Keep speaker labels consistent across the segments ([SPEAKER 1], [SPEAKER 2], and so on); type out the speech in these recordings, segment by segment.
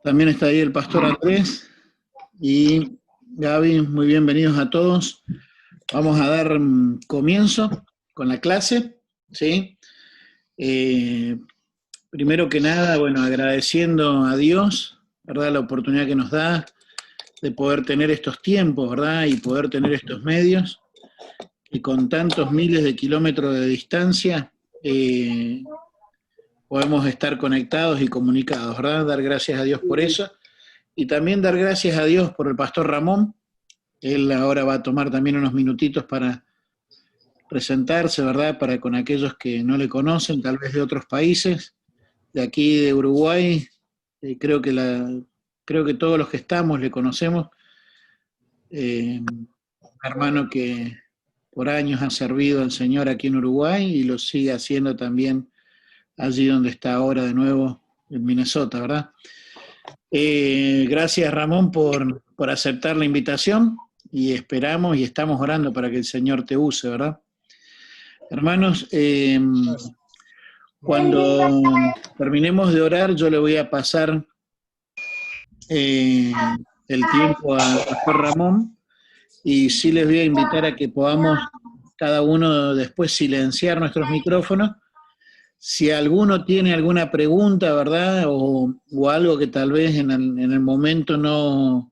[SPEAKER 1] También está ahí el pastor Andrés y Gaby. Muy bienvenidos a todos. Vamos a dar comienzo con la clase, ¿sí? Primero que nada, bueno, agradeciendo a Dios, ¿verdad? La oportunidad que nos da de poder tener estos tiempos, ¿verdad? Y poder tener estos medios. Y con tantos miles de kilómetros de distancia, podemos estar conectados y comunicados, ¿verdad? Dar gracias a Dios por eso. Y también dar gracias a Dios por el pastor Ramón. Él ahora va a tomar también unos minutitos para presentarse, ¿verdad? Para con aquellos que no le conocen, tal vez de otros países. De aquí de Uruguay, creo que todos los que estamos le conocemos. Un hermano que por años ha servido al Señor aquí en Uruguay y lo sigue haciendo también allí donde está ahora de nuevo, en Minnesota, ¿verdad? Gracias Ramón por aceptar la invitación y esperamos y estamos orando para que el Señor te use, ¿verdad? Hermanos, cuando terminemos de orar yo le voy a pasar el tiempo al pastor Ramón y sí les voy a invitar a que podamos cada uno después silenciar nuestros micrófonos. Si alguno tiene alguna pregunta, ¿verdad? O algo que tal vez en el momento no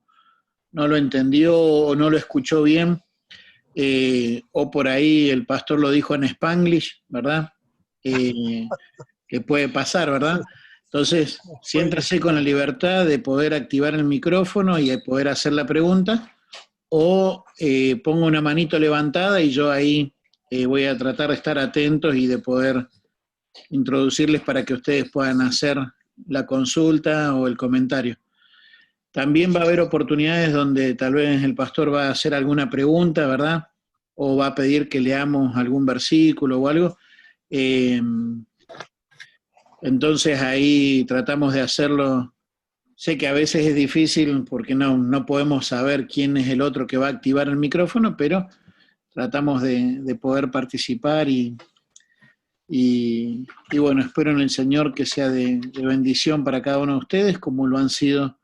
[SPEAKER 1] lo entendió o no lo escuchó bien, o por ahí el pastor lo dijo en Spanglish, ¿verdad? Que puede pasar, ¿verdad? Entonces, siéntase con la libertad de poder activar el micrófono y de poder hacer la pregunta, o pongo una manito levantada y yo ahí voy a tratar de estar atentos y de poder introducirles para que ustedes puedan hacer la consulta o el comentario. También va a haber oportunidades donde tal vez el pastor va a hacer alguna pregunta, ¿verdad? O va a pedir que leamos algún versículo o algo. Entonces ahí tratamos de hacerlo. Sé que a veces es difícil porque no podemos saber quién es el otro que va a activar el micrófono, pero tratamos de poder participar y bueno, espero en el Señor que sea de bendición para cada uno de ustedes, como lo han sido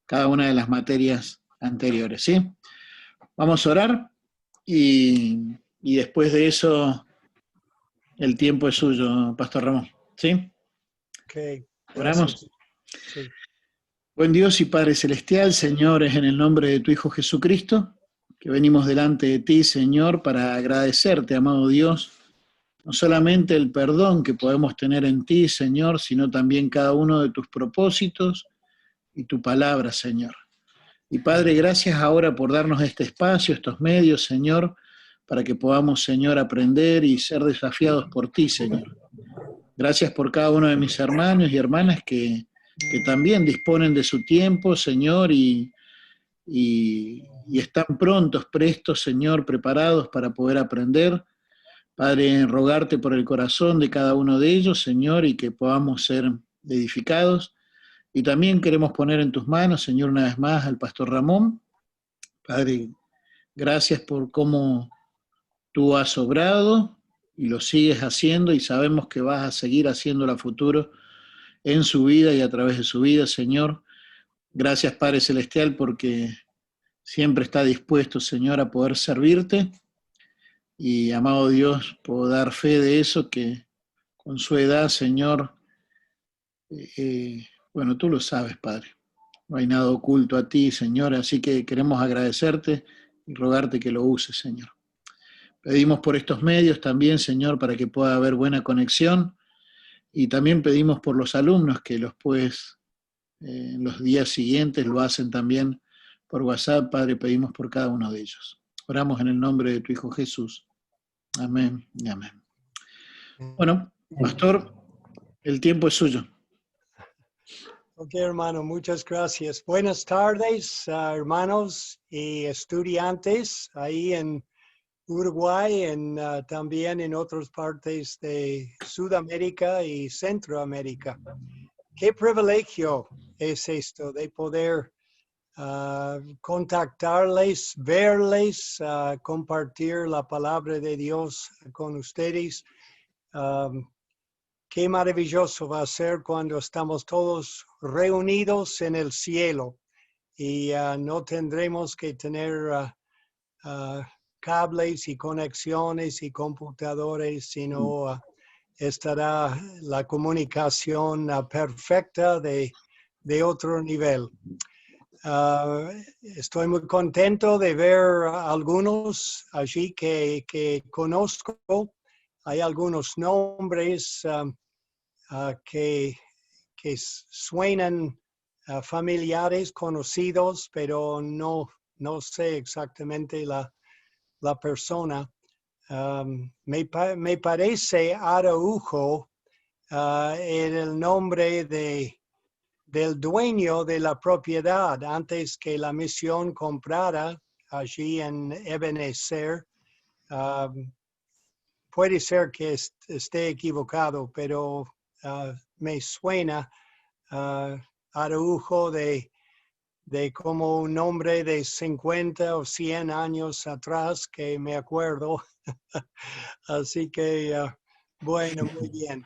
[SPEAKER 1] cada una de las materias anteriores, ¿sí? Vamos a orar y después de eso el tiempo es suyo, Pastor Ramón, ¿sí?
[SPEAKER 2] Ok,
[SPEAKER 1] ¿Oramos?
[SPEAKER 2] gracias. Sí.
[SPEAKER 1] Buen Dios y Padre Celestial, Señor, es en el nombre de tu Hijo Jesucristo que venimos delante de ti, Señor, para agradecerte, amado Dios, no solamente el perdón que podemos tener en ti, Señor, sino también cada uno de tus propósitos y tu palabra, Señor. Y Padre, gracias ahora por darnos este espacio, estos medios, Señor, para que podamos, Señor, aprender y ser desafiados por ti, Señor. Gracias por cada uno de mis hermanos y hermanas que también disponen de su tiempo, Señor, y están prontos, prestos, Señor, preparados para poder aprender. Padre, rogarte por el corazón de cada uno de ellos, Señor, y que podamos ser edificados. Y también queremos poner en tus manos, Señor, una vez más al pastor Ramón. Padre, gracias por cómo tú has obrado y lo sigues haciendo y sabemos que vas a seguir haciéndolo a futuro en su vida y a través de su vida, Señor. Gracias, Padre Celestial, porque siempre está dispuesto, Señor, a poder servirte. Y, amado Dios, puedo dar fe de eso, que con su edad, Señor, bueno, tú lo sabes, Padre. No hay nada oculto a ti, Señor, así que queremos agradecerte y rogarte que lo uses, Señor. Pedimos por estos medios también, Señor, para que pueda haber buena conexión y también pedimos por los alumnos que en los días siguientes lo hacen también por WhatsApp, Padre, pedimos por cada uno de ellos. Oramos en el nombre de tu Hijo Jesús. Amén y amén. Bueno, pastor, el tiempo es suyo.
[SPEAKER 2] Ok, hermano, muchas gracias. Buenas tardes, hermanos y estudiantes ahí en Uruguay, también en otras partes de Sudamérica y Centroamérica. Qué privilegio es esto de poder contactarles, verles, compartir la palabra de Dios con ustedes. qué maravilloso va a ser cuando estamos todos reunidos en el cielo y no tendremos que tener cables y conexiones y computadores, sino estará la comunicación perfecta de otro nivel. Estoy muy contento de ver a algunos allí que conozco. Hay algunos nombres que suenan familiares, conocidos, pero no sé exactamente la persona. Me parece Araujo el nombre del dueño de la propiedad antes que la misión comprara allí en Ebenezer. Puede ser que esté equivocado, pero me suena Araujo de como un hombre de 50 o 100 años atrás que me acuerdo. Así que, bueno, muy bien.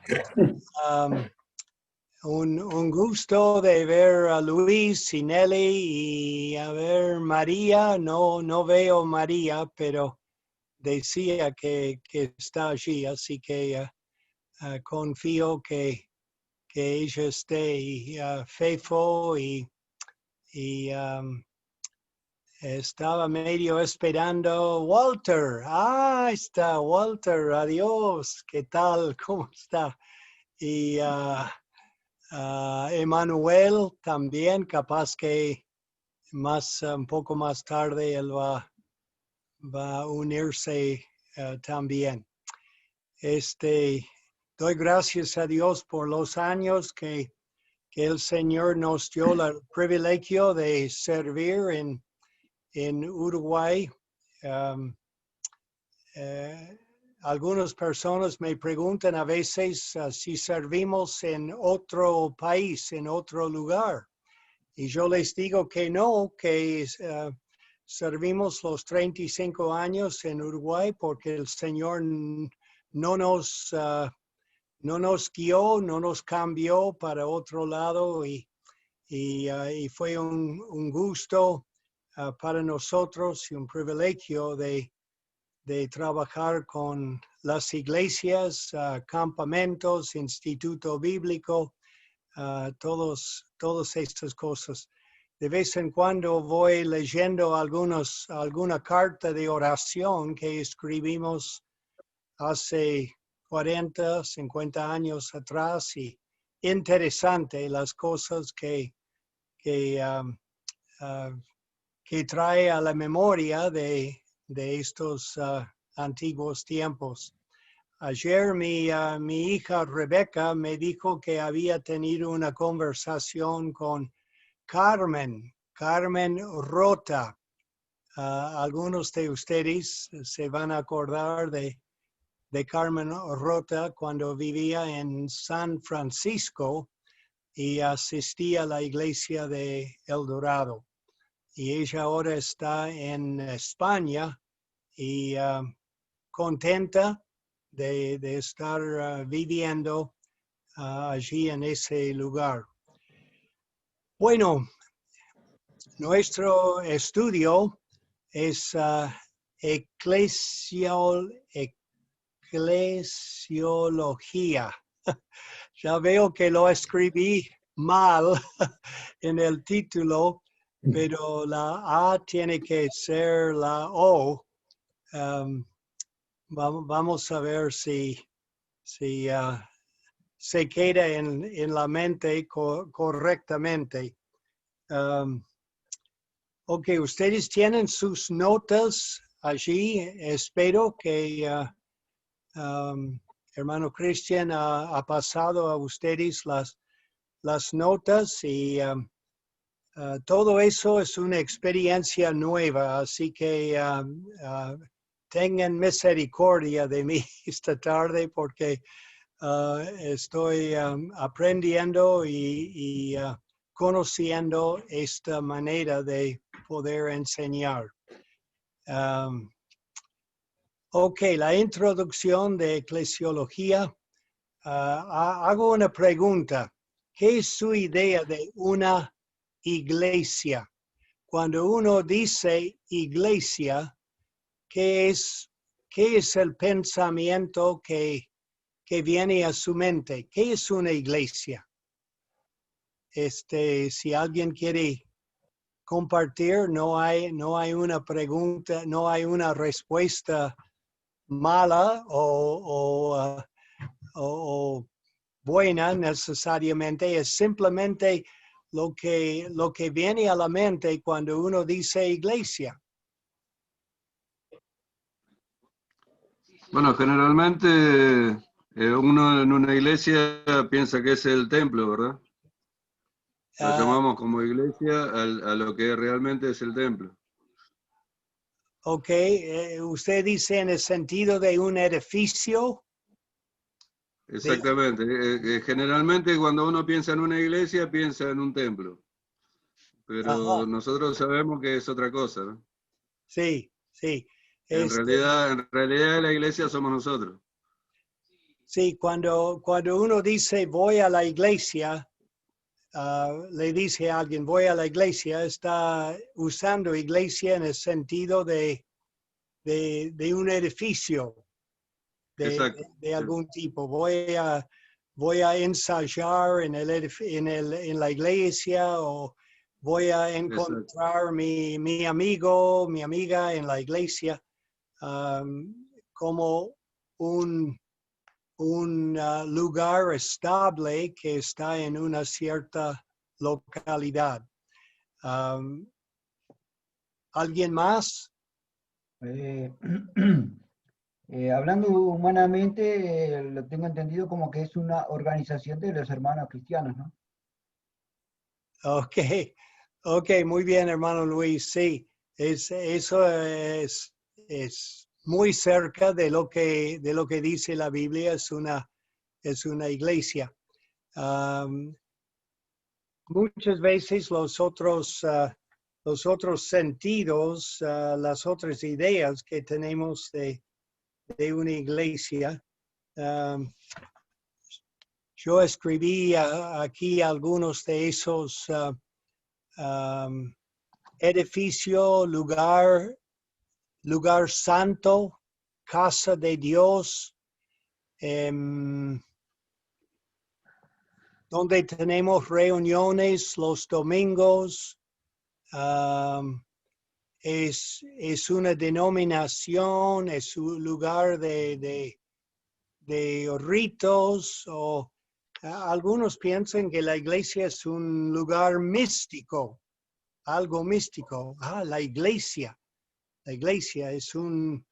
[SPEAKER 2] Un gusto de ver a Luis y Nelly y a ver María. No veo María, pero decía que está allí, así que confío que ella esté. Y Fefo y estaba medio esperando Walter. Ah, está Walter. Adiós. ¿Qué tal? ¿Cómo está? Y Emanuel también, capaz que un poco más tarde él va a unirse también. Doy gracias a Dios por los años que el Señor nos dio el privilegio de servir en Uruguay. Algunas personas me preguntan a veces si servimos en otro país, en otro lugar. Y yo les digo que no, que servimos los 35 años en Uruguay porque el Señor no nos guió, no nos cambió para otro lado y fue un gusto para nosotros y un privilegio de trabajar con las iglesias, campamentos, instituto bíblico, todas estas cosas. De vez en cuando voy leyendo alguna carta de oración que escribimos hace 40, 50 años atrás y interesante las cosas que trae a la memoria de estos antiguos tiempos. Ayer mi hija Rebeca me dijo que había tenido una conversación con Carmen Rota. Algunos de ustedes se van a acordar de Carmen Rota cuando vivía en San Francisco y asistía a la iglesia de El Dorado. Y ella ahora está en España y contenta de estar viviendo allí en ese lugar. Bueno, nuestro estudio es eclesiología. Ya veo que lo escribí mal en el título, pero la A tiene que ser la O. Vamos a ver si se queda en la mente correctamente. Ok, ustedes tienen sus notas allí. Espero que hermano Cristian ha pasado a ustedes las notas y todo eso es una experiencia nueva, así que tengan misericordia de mí esta tarde porque estoy aprendiendo y conociendo esta manera de poder enseñar. Ok, la introducción de eclesiología. hago una pregunta. ¿Qué es su idea de una iglesia? Cuando uno dice iglesia, ¿qué es el pensamiento que viene a su mente? ¿Qué es una iglesia? Si alguien quiere compartir, no hay una pregunta, no hay una respuesta mala o buena necesariamente, es simplemente lo que viene a la mente cuando uno dice iglesia.
[SPEAKER 3] Bueno, generalmente uno en una iglesia piensa que es el templo, ¿verdad? Lo llamamos como iglesia a lo que realmente es el templo.
[SPEAKER 2] Ok, usted dice en el sentido de un edificio.
[SPEAKER 3] Exactamente. Generalmente cuando uno piensa en una iglesia, piensa en un templo. Pero nosotros sabemos que es otra cosa, ¿no?
[SPEAKER 2] Sí, sí.
[SPEAKER 3] En realidad la iglesia somos nosotros.
[SPEAKER 2] Sí, cuando uno dice voy a la iglesia, le dice a alguien voy a la iglesia, está usando iglesia en el sentido de un edificio de algún tipo. Voy a ensayar en la iglesia, o voy a encontrar mi amigo, mi amiga en la iglesia, como un lugar estable que está en una cierta localidad. ¿Alguien más?
[SPEAKER 4] Hablando humanamente, lo tengo entendido como que es una organización de los hermanos cristianos, ¿no?
[SPEAKER 2] Ok, muy bien, hermano Luis. Sí, eso es muy cerca de lo que dice la Biblia. Es una iglesia. Muchas veces los otros sentidos, las otras ideas que tenemos de una iglesia. Yo escribí aquí algunos de esos edificio, lugar santo, casa de Dios, donde tenemos reuniones los domingos. Es una denominación, es un lugar de ritos, o algunos piensan que la iglesia es un lugar místico, algo místico. La iglesia es un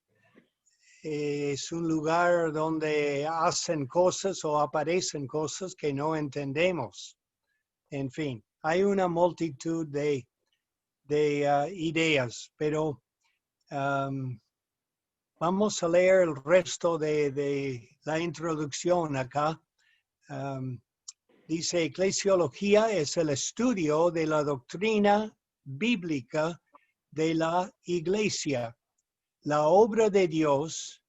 [SPEAKER 2] lugar donde hacen cosas o aparecen cosas que no entendemos. En fin, hay una multitud de ideas, pero vamos a leer el resto de la introducción acá. Dice, eclesiología es el estudio de la doctrina bíblica de la iglesia, la obra de Dios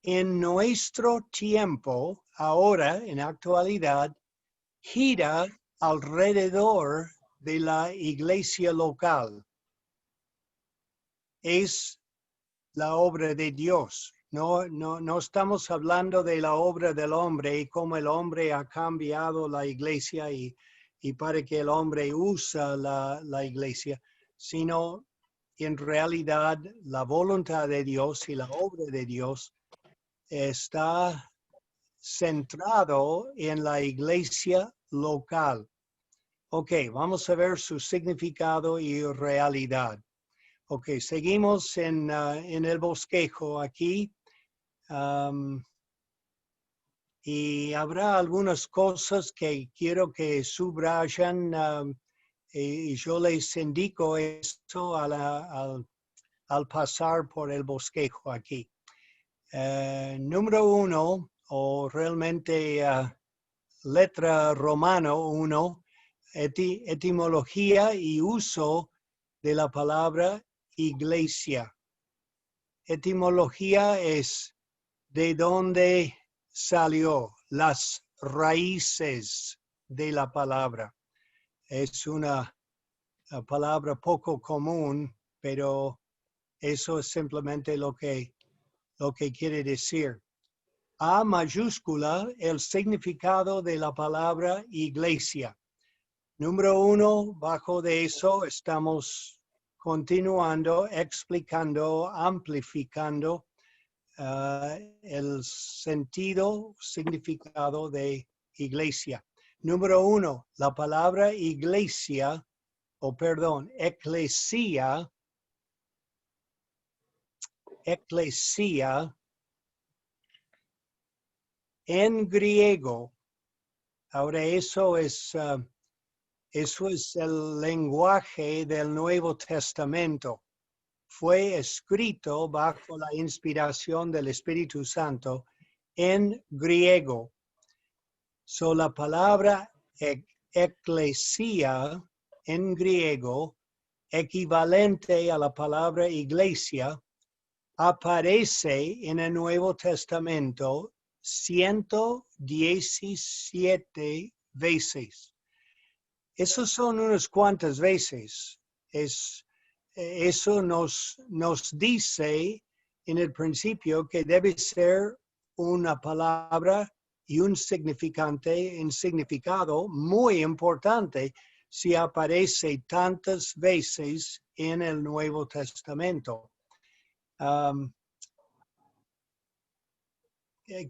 [SPEAKER 2] en nuestro tiempo, ahora en actualidad, gira alrededor de la iglesia local. Es la obra de Dios. No estamos hablando de la obra del hombre y cómo el hombre ha cambiado la iglesia y para que el hombre usa la iglesia, sino en realidad la voluntad de Dios y la obra de Dios está centrado en la iglesia local. Ok, vamos a ver su significado y realidad. Ok, seguimos en el bosquejo aquí. Y habrá algunas cosas que quiero que subrayan, y yo les indico esto al pasar por el bosquejo aquí. Número 1, o realmente letra romano 1, etimología y uso de la palabra iglesia. Etimología es de dónde salió, las raíces de la palabra. Es una palabra poco común, pero eso es simplemente lo que quiere decir. A mayúscula, el significado de la palabra iglesia. Número 1, bajo de eso estamos continuando, explicando, amplificando el sentido, significado de iglesia. Número 1, la palabra iglesia, eclesia, en griego. Ahora eso es el lenguaje del Nuevo Testamento. Fue escrito bajo la inspiración del Espíritu Santo en griego. So la palabra eclesia en griego, equivalente a la palabra iglesia, aparece en el Nuevo Testamento 117 veces. Esos son unas cuantas veces. Eso nos dice en el principio que debe ser una palabra y un significado muy importante si aparece tantas veces en el Nuevo Testamento.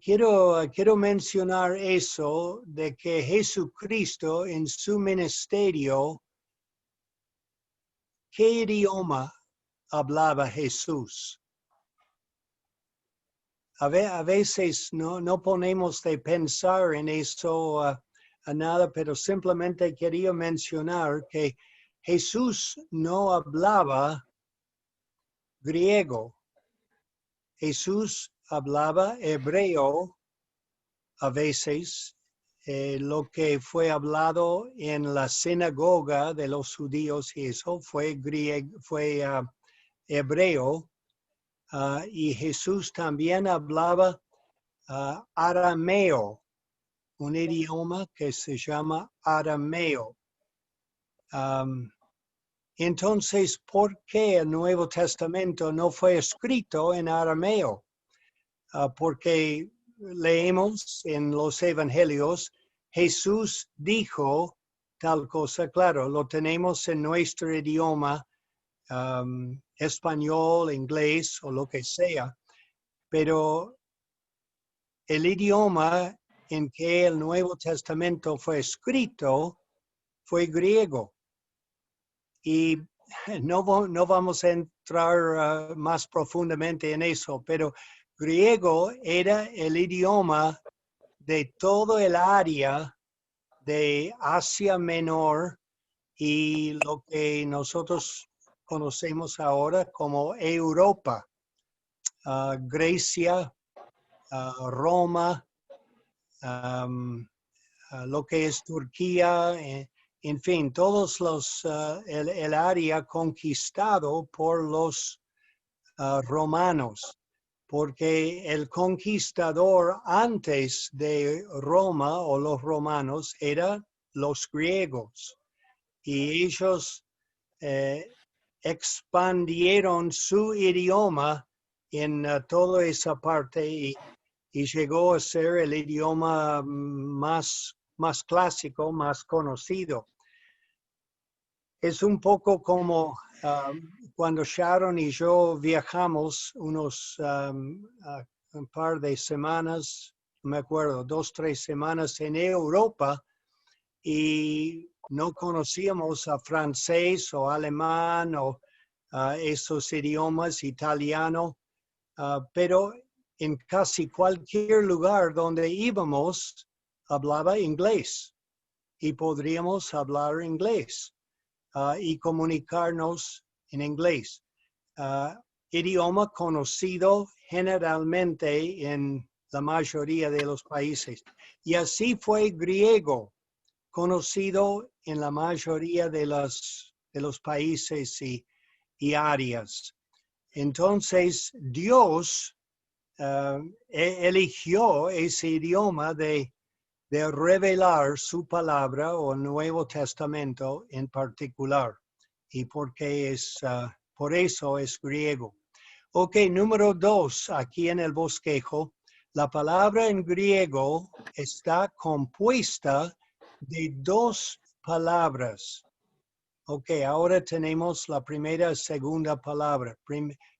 [SPEAKER 2] Quiero mencionar eso de que Jesucristo en su ministerio, ¿qué idioma hablaba Jesús? A veces no ponemos de pensar en eso a nada, pero simplemente quería mencionar que Jesús no hablaba griego. Jesús hablaba hebreo a veces, lo que fue hablado en la sinagoga de los judíos y eso fue hebreo, y Jesús también hablaba arameo, un idioma que se llama arameo. Entonces, ¿por qué el Nuevo Testamento no fue escrito en arameo? Porque leemos en los evangelios, Jesús dijo tal cosa, claro, lo tenemos en nuestro idioma, español, inglés o lo que sea, pero el idioma en que el Nuevo Testamento fue escrito fue griego. Y no vamos a entrar más profundamente en eso, pero griego era el idioma de todo el área de Asia Menor y lo que nosotros conocemos ahora como Europa, Grecia, Roma, lo que es Turquía, en fin, todos el área conquistado por los romanos, porque el conquistador antes de Roma o los romanos eran los griegos y ellos expandieron su idioma en toda esa parte y llegó a ser el idioma más clásico, más conocido. Es un poco como cuando Sharon y yo viajamos un par de semanas, no me acuerdo, 2, 3 semanas en Europa y no conocíamos a francés o alemán o esos idiomas, italiano, pero en casi cualquier lugar donde íbamos hablaba inglés y podríamos hablar inglés y comunicarnos en inglés. Idioma conocido generalmente en la mayoría de los países. Y así fue griego, conocido en la mayoría de los países y áreas. Entonces, Dios eligió ese idioma de revelar su palabra o el Nuevo Testamento en particular. Y porque por eso es griego. Ok, número 2, aquí en el bosquejo, la palabra en griego está compuesta de 2 palabras. Ok, ahora tenemos la primera y segunda palabra.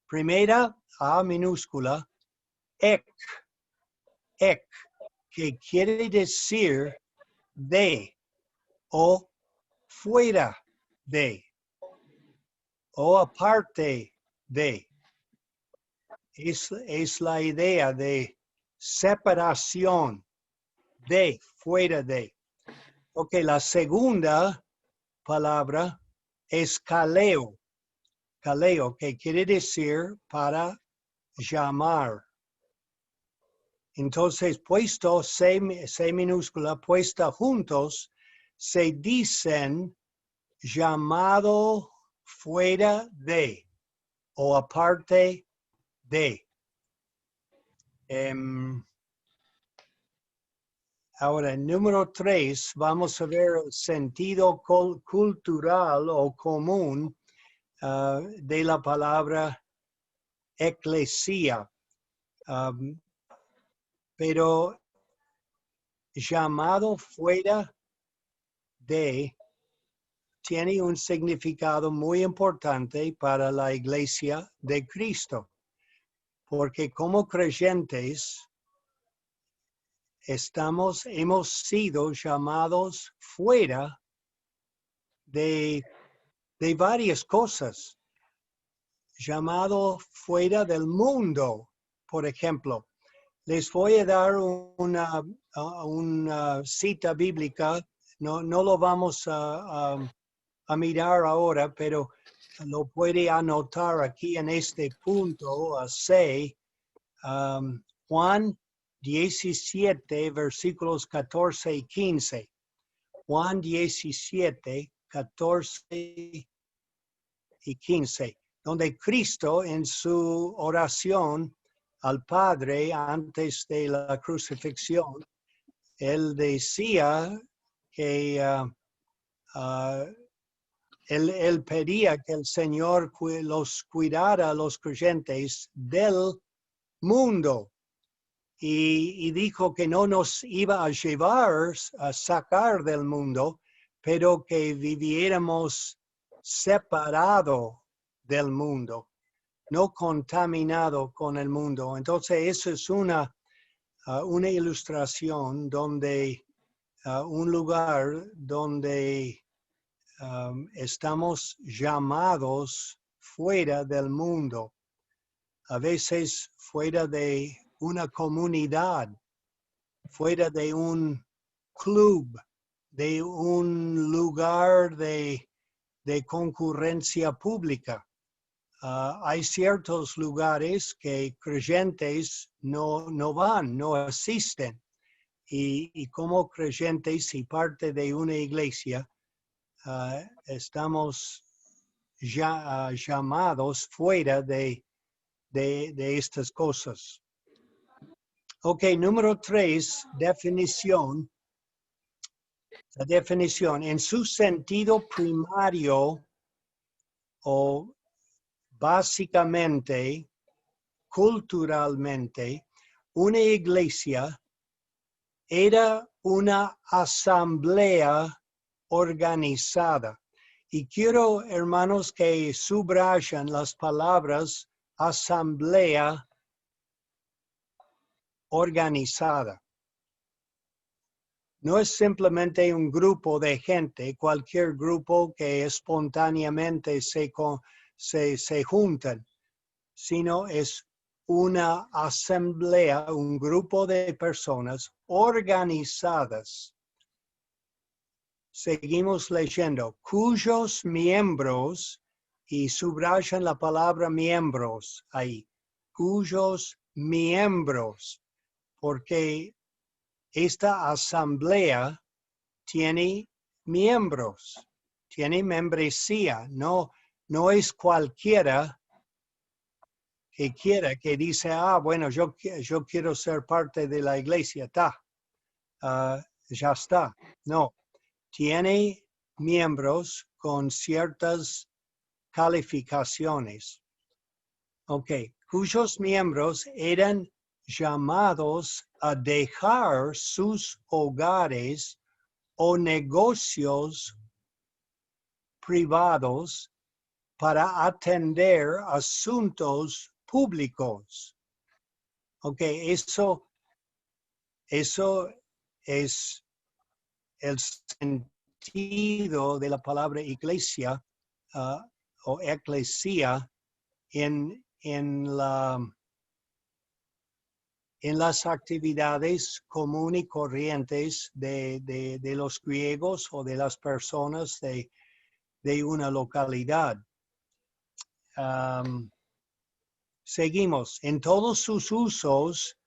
[SPEAKER 2] Primera, A minúscula, ek, que quiere decir de o fuera de o aparte de. Es la idea de separación de, fuera de. Ok, la segunda palabra es kaleo. Kaleo, que quiere decir para llamar. Entonces, puesto C minúscula, puesta juntos, se dicen llamado fuera de o aparte de. Ahora, número 3, vamos a ver el sentido cultural o común de la palabra eclesia. Pero llamado fuera de tiene un significado muy importante para la iglesia de Cristo. Porque como creyentes hemos sido llamados fuera de varias cosas. Llamado fuera del mundo, por ejemplo. Les voy a dar una cita bíblica. No lo vamos a mirar ahora, pero lo puede anotar aquí en este punto C. Juan 17, versículos 14 y 15. Juan 17, 14 y 15, donde Cristo en su oración al Padre antes de la crucifixión, él decía que él pedía que el Señor los cuidara a los creyentes del mundo. Y dijo que no nos iba a llevar, a sacar del mundo, pero que viviéramos separado del mundo, no contaminado con el mundo. Entonces, eso es una ilustración donde, un lugar donde estamos llamados fuera del mundo, a veces fuera de una comunidad, fuera de un club, de un lugar de concurrencia pública. Hay ciertos lugares que creyentes no van, no asisten. Y como creyentes y parte de una iglesia, estamos ya llamados fuera de estas cosas. Ok, número 3, definición. La definición, en su sentido primario o básicamente, culturalmente, una iglesia era una asamblea organizada. Y quiero, hermanos, que subrayan las palabras asamblea organizada. No es simplemente un grupo de gente, cualquier grupo que espontáneamente se juntan, sino es una asamblea, un grupo de personas organizadas. Seguimos leyendo, cuyos miembros, y subrayan la palabra miembros ahí, cuyos miembros, porque esta asamblea tiene miembros, tiene membresía, no es cualquiera quiera, que dice, bueno, yo quiero ser parte de la iglesia, ya está. No, tiene miembros con ciertas calificaciones, cuyos miembros eran llamados a dejar sus hogares o negocios privados para atender asuntos públicos. Eso es el sentido de la palabra iglesia o eclesia en las actividades comunes y corrientes de los griegos o de las personas de una localidad. Seguimos. En todos sus usos,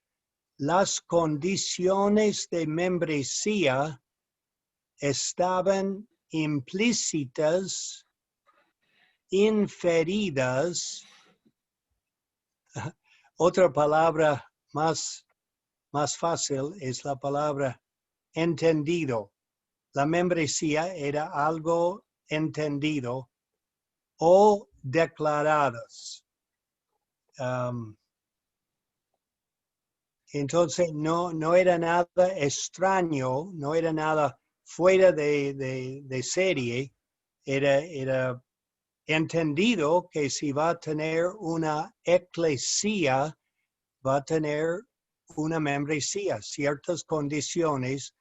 [SPEAKER 2] las condiciones de membresía estaban implícitas, inferidas. Otra palabra más fácil es la palabra entendido. La membresía era algo entendido o declaradas. Entonces no era nada extraño, no era nada fuera de serie, era entendido que si va a tener una eclesia, va a tener una membresía, ciertas condiciones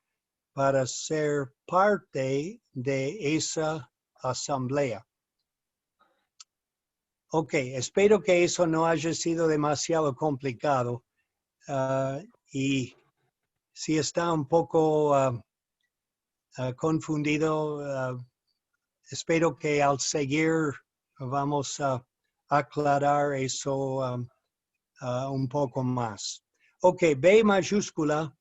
[SPEAKER 2] para ser parte de esa asamblea. Espero que eso no haya sido demasiado complicado. Y si está un poco confundido, espero que al seguir vamos a aclarar eso un poco más. B mayúscula,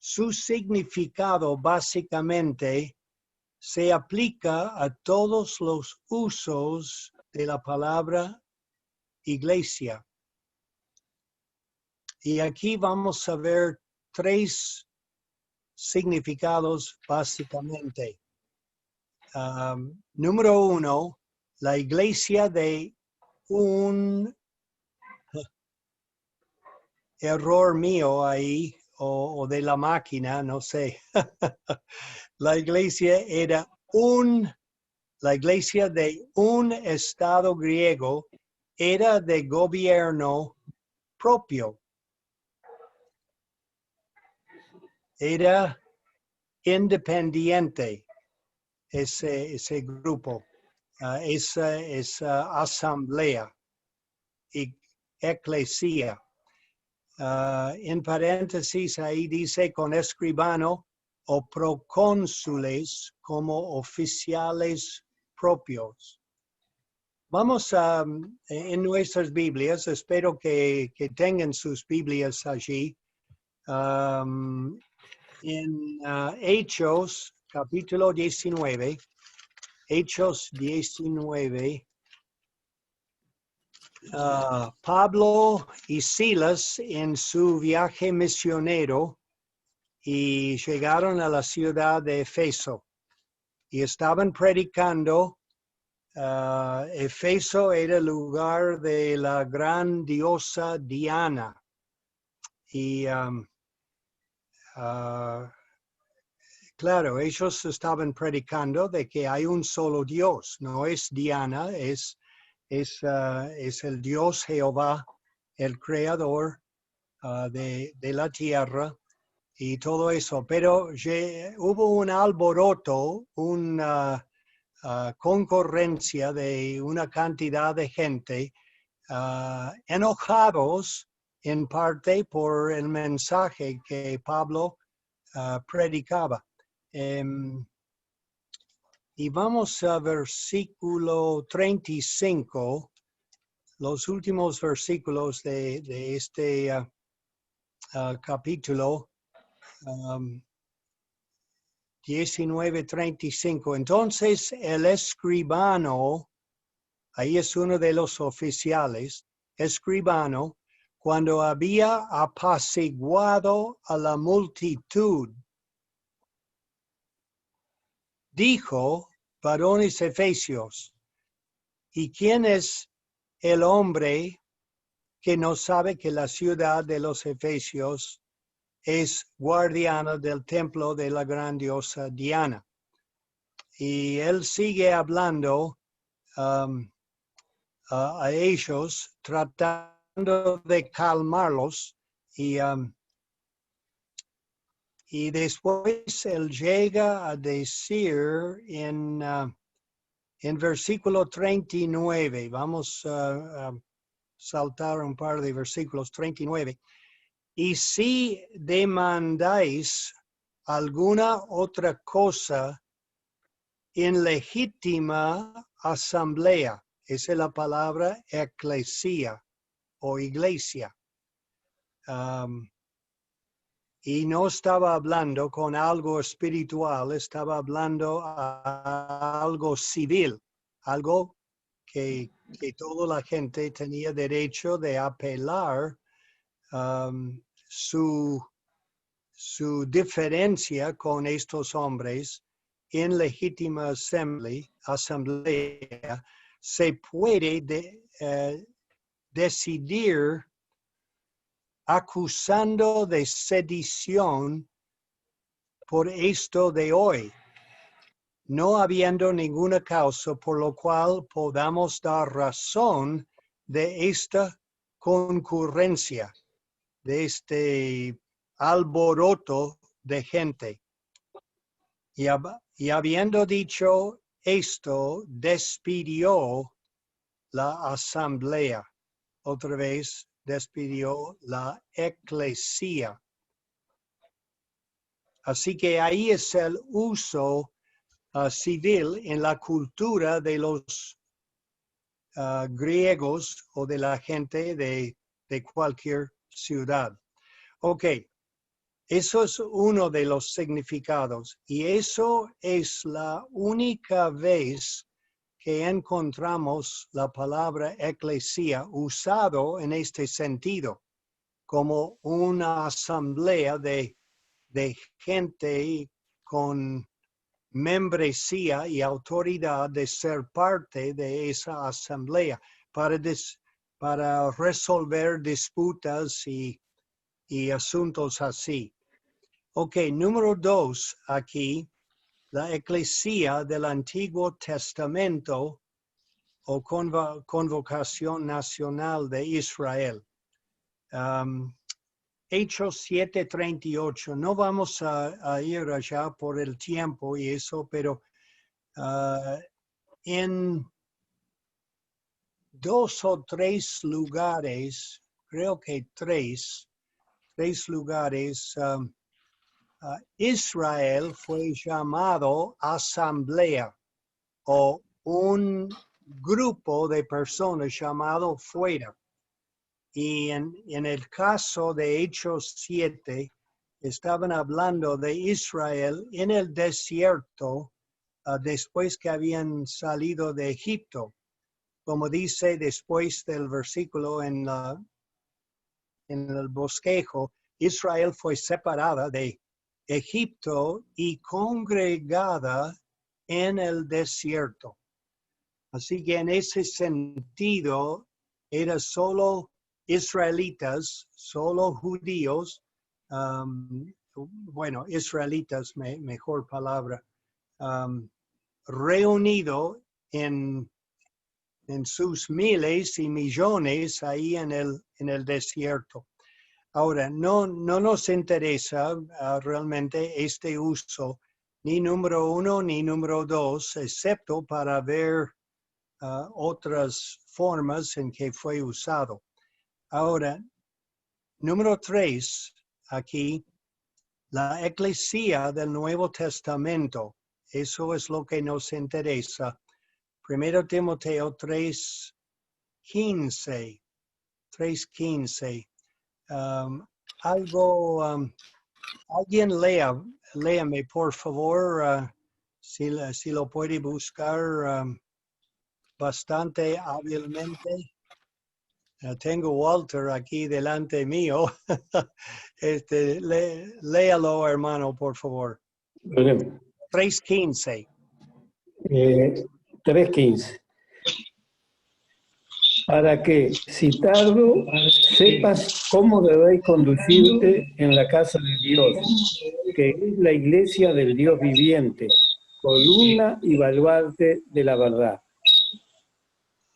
[SPEAKER 2] su significado básicamente se aplica a todos los usos de la palabra iglesia. Y aquí vamos a ver 3 significados básicamente. Número 1, la iglesia de un error mío ahí, o de la máquina, no sé. La iglesia era la iglesia de un estado griego, era de gobierno propio. Era independiente ese grupo, esa asamblea y eclesia. En paréntesis ahí dice con escribano o procónsules como oficiales propios. Vamos en nuestras Biblias, espero que tengan sus Biblias allí. En Hechos, capítulo 19, Hechos 19, Pablo y Silas en su viaje misionero y llegaron a la ciudad de Efeso y estaban predicando. Efeso era el lugar de la gran diosa Diana y claro, ellos estaban predicando de que hay un solo Dios, no es Diana, es el Dios Jehová, el creador de la tierra y todo eso. Pero hubo un alboroto, una concurrencia de una cantidad de gente enojados en parte por el mensaje que Pablo predicaba. Y vamos a versículo 35, los últimos versículos de este capítulo 19:35. Entonces el escribano, ahí es uno de los oficiales, escribano, cuando había apaciguado a la multitud, dijo, varones efesios, ¿y quién es el hombre que no sabe que la ciudad de los efesios es guardiana del templo de la gran diosa Diana? Y él sigue hablando a ellos, tratando de calmarlos, y después él llega a decir en versículo 39, vamos a saltar un par de versículos, 39, y si demandáis alguna otra cosa en legítima asamblea, esa es la palabra eclesia o iglesia. Y no estaba hablando con algo espiritual, estaba hablando a algo civil, algo que toda la gente tenía derecho de apelar su diferencia con estos hombres en legítima asamblea, se puede decidir acusando de sedición por esto de hoy, no habiendo ninguna causa por lo cual podamos dar razón de esta concurrencia, de este alboroto de gente. Y habiendo dicho esto, despidió la asamblea. Otra vez despidió la eclesia. Así que ahí es el uso civil en la cultura de los griegos o de la gente de cualquier ciudad. Ok, eso es uno de los significados y eso es la única vez que encontramos la palabra eclesia usado en este sentido, como una asamblea de gente con membresía y autoridad de ser parte de esa asamblea para resolver disputas y asuntos así. Ok, número 2 aquí, la eclesia del Antiguo Testamento o Convocación Nacional de Israel. Hechos 7:38, no vamos a ir allá por el tiempo y eso, pero en 2 o 3 lugares, creo que 3 lugares, Israel fue llamado asamblea o un grupo de personas llamado fuera. Y en el caso de Hechos 7, estaban hablando de Israel en el desierto después que habían salido de Egipto. Como dice después del versículo en el bosquejo, Israel fue separada de Egipto y congregada en el desierto. Así que en ese sentido, era solo israelitas, solo judíos, bueno, israelitas, mejor palabra, reunido en sus miles y millones ahí en el desierto. Ahora, no nos interesa realmente este uso, ni número 1 ni número 2, excepto para ver otras formas en que fue usado. Ahora, número 3, aquí, la eclesia del Nuevo Testamento. Eso es lo que nos interesa. 1 Timoteo 3:15. 3:15. Alguien léame por favor, si lo puede buscar bastante hábilmente. Tengo Walter aquí delante mío. Léalo, hermano, por favor.
[SPEAKER 5] Bueno,
[SPEAKER 2] 3:15.
[SPEAKER 5] 3:15. Para que, si tardo, sepas cómo debéis conducirte en la casa de Dios, que es la iglesia del Dios viviente, columna y baluarte de la verdad.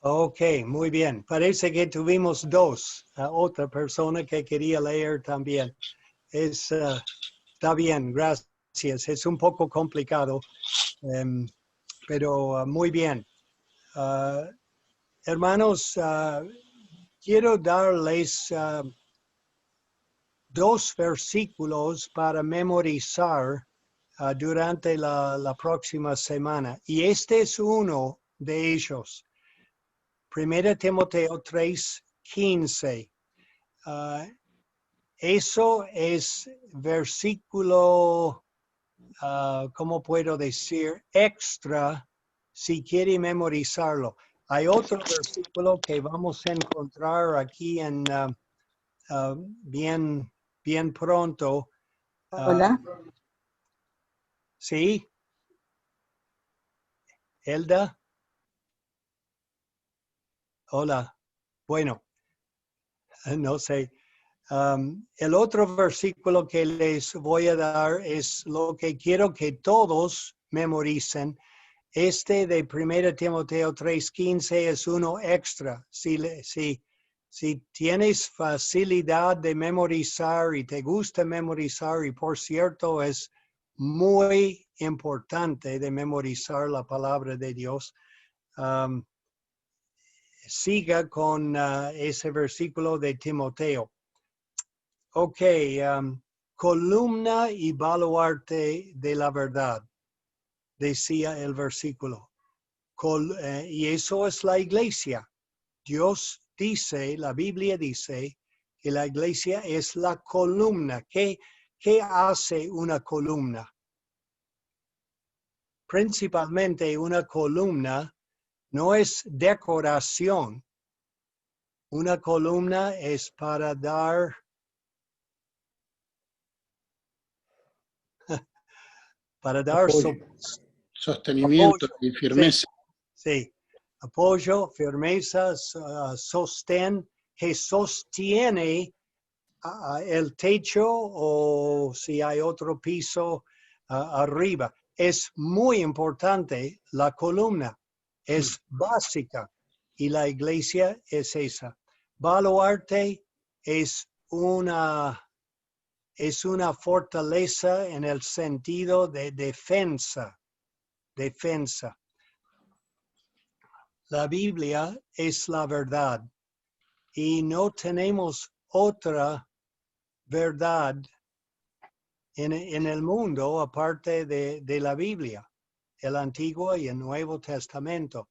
[SPEAKER 2] Ok, muy bien. Parece que tuvimos dos. Otra persona que quería leer también. Está bien, gracias. Es un poco complicado, pero muy bien. Hermanos, quiero darles dos versículos para memorizar durante la próxima semana. Y este es uno de ellos. 1 Timoteo 3:15. Eso es versículo, ¿cómo puedo decir? Extra, si quiere memorizarlo. Hay otro versículo que vamos a encontrar aquí en bien pronto.
[SPEAKER 6] Hola.
[SPEAKER 2] ¿Sí? Elda. Hola. Bueno, no sé. El otro versículo que les voy a dar es lo que quiero que todos memoricen. Este de 1 Timoteo 3:15 es uno extra. Si tienes facilidad de memorizar y te gusta memorizar, y por cierto es muy importante de memorizar la palabra de Dios, siga con ese versículo de Timoteo. Ok, columna y baluarte de la verdad, decía el versículo. Y eso es la iglesia. Dios dice, la Biblia dice, que la iglesia es la columna. ¿Qué hace una columna? Principalmente una columna no es decoración. Una columna es para dar
[SPEAKER 1] sostenimiento
[SPEAKER 2] apoyo.
[SPEAKER 1] y firmeza.
[SPEAKER 2] Sí, apoyo, firmeza, sostén, que sostiene el techo o si hay otro piso arriba. Es muy importante la columna, es básica y la iglesia es esa. Baluarte es una fortaleza en el sentido de defensa. La Biblia es la verdad y no tenemos otra verdad en el mundo aparte de la Biblia, el Antiguo y el Nuevo Testamento.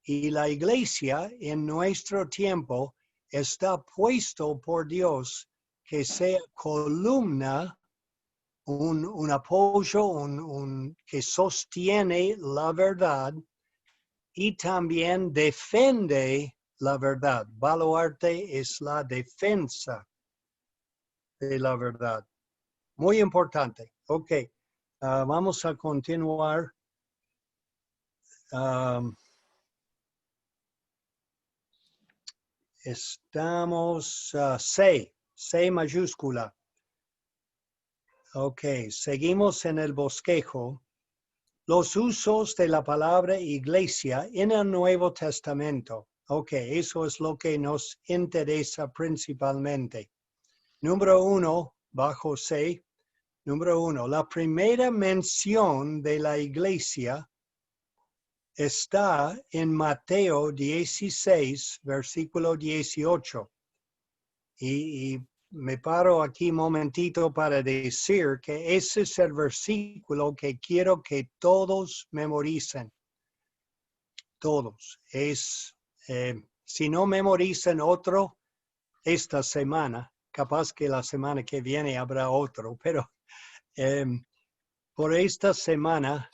[SPEAKER 2] Y la iglesia en nuestro tiempo está puesto por Dios que sea columna, un apoyo, que sostiene la verdad y también defiende la verdad. Baluarte es la defensa de la verdad. Muy importante. Ok, vamos a continuar. Estamos C mayúscula. Ok, seguimos en el bosquejo. Los usos de la palabra iglesia en el Nuevo Testamento. Ok, eso es lo que nos interesa principalmente. Número 1, bajo C. Número 1, la primera mención de la iglesia está en Mateo 16, versículo 18. Y me paro aquí un momentito para decir que ese es el versículo que quiero que todos memoricen. Todos. Si no memorizan otro esta semana, capaz que la semana que viene habrá otro, pero por esta semana,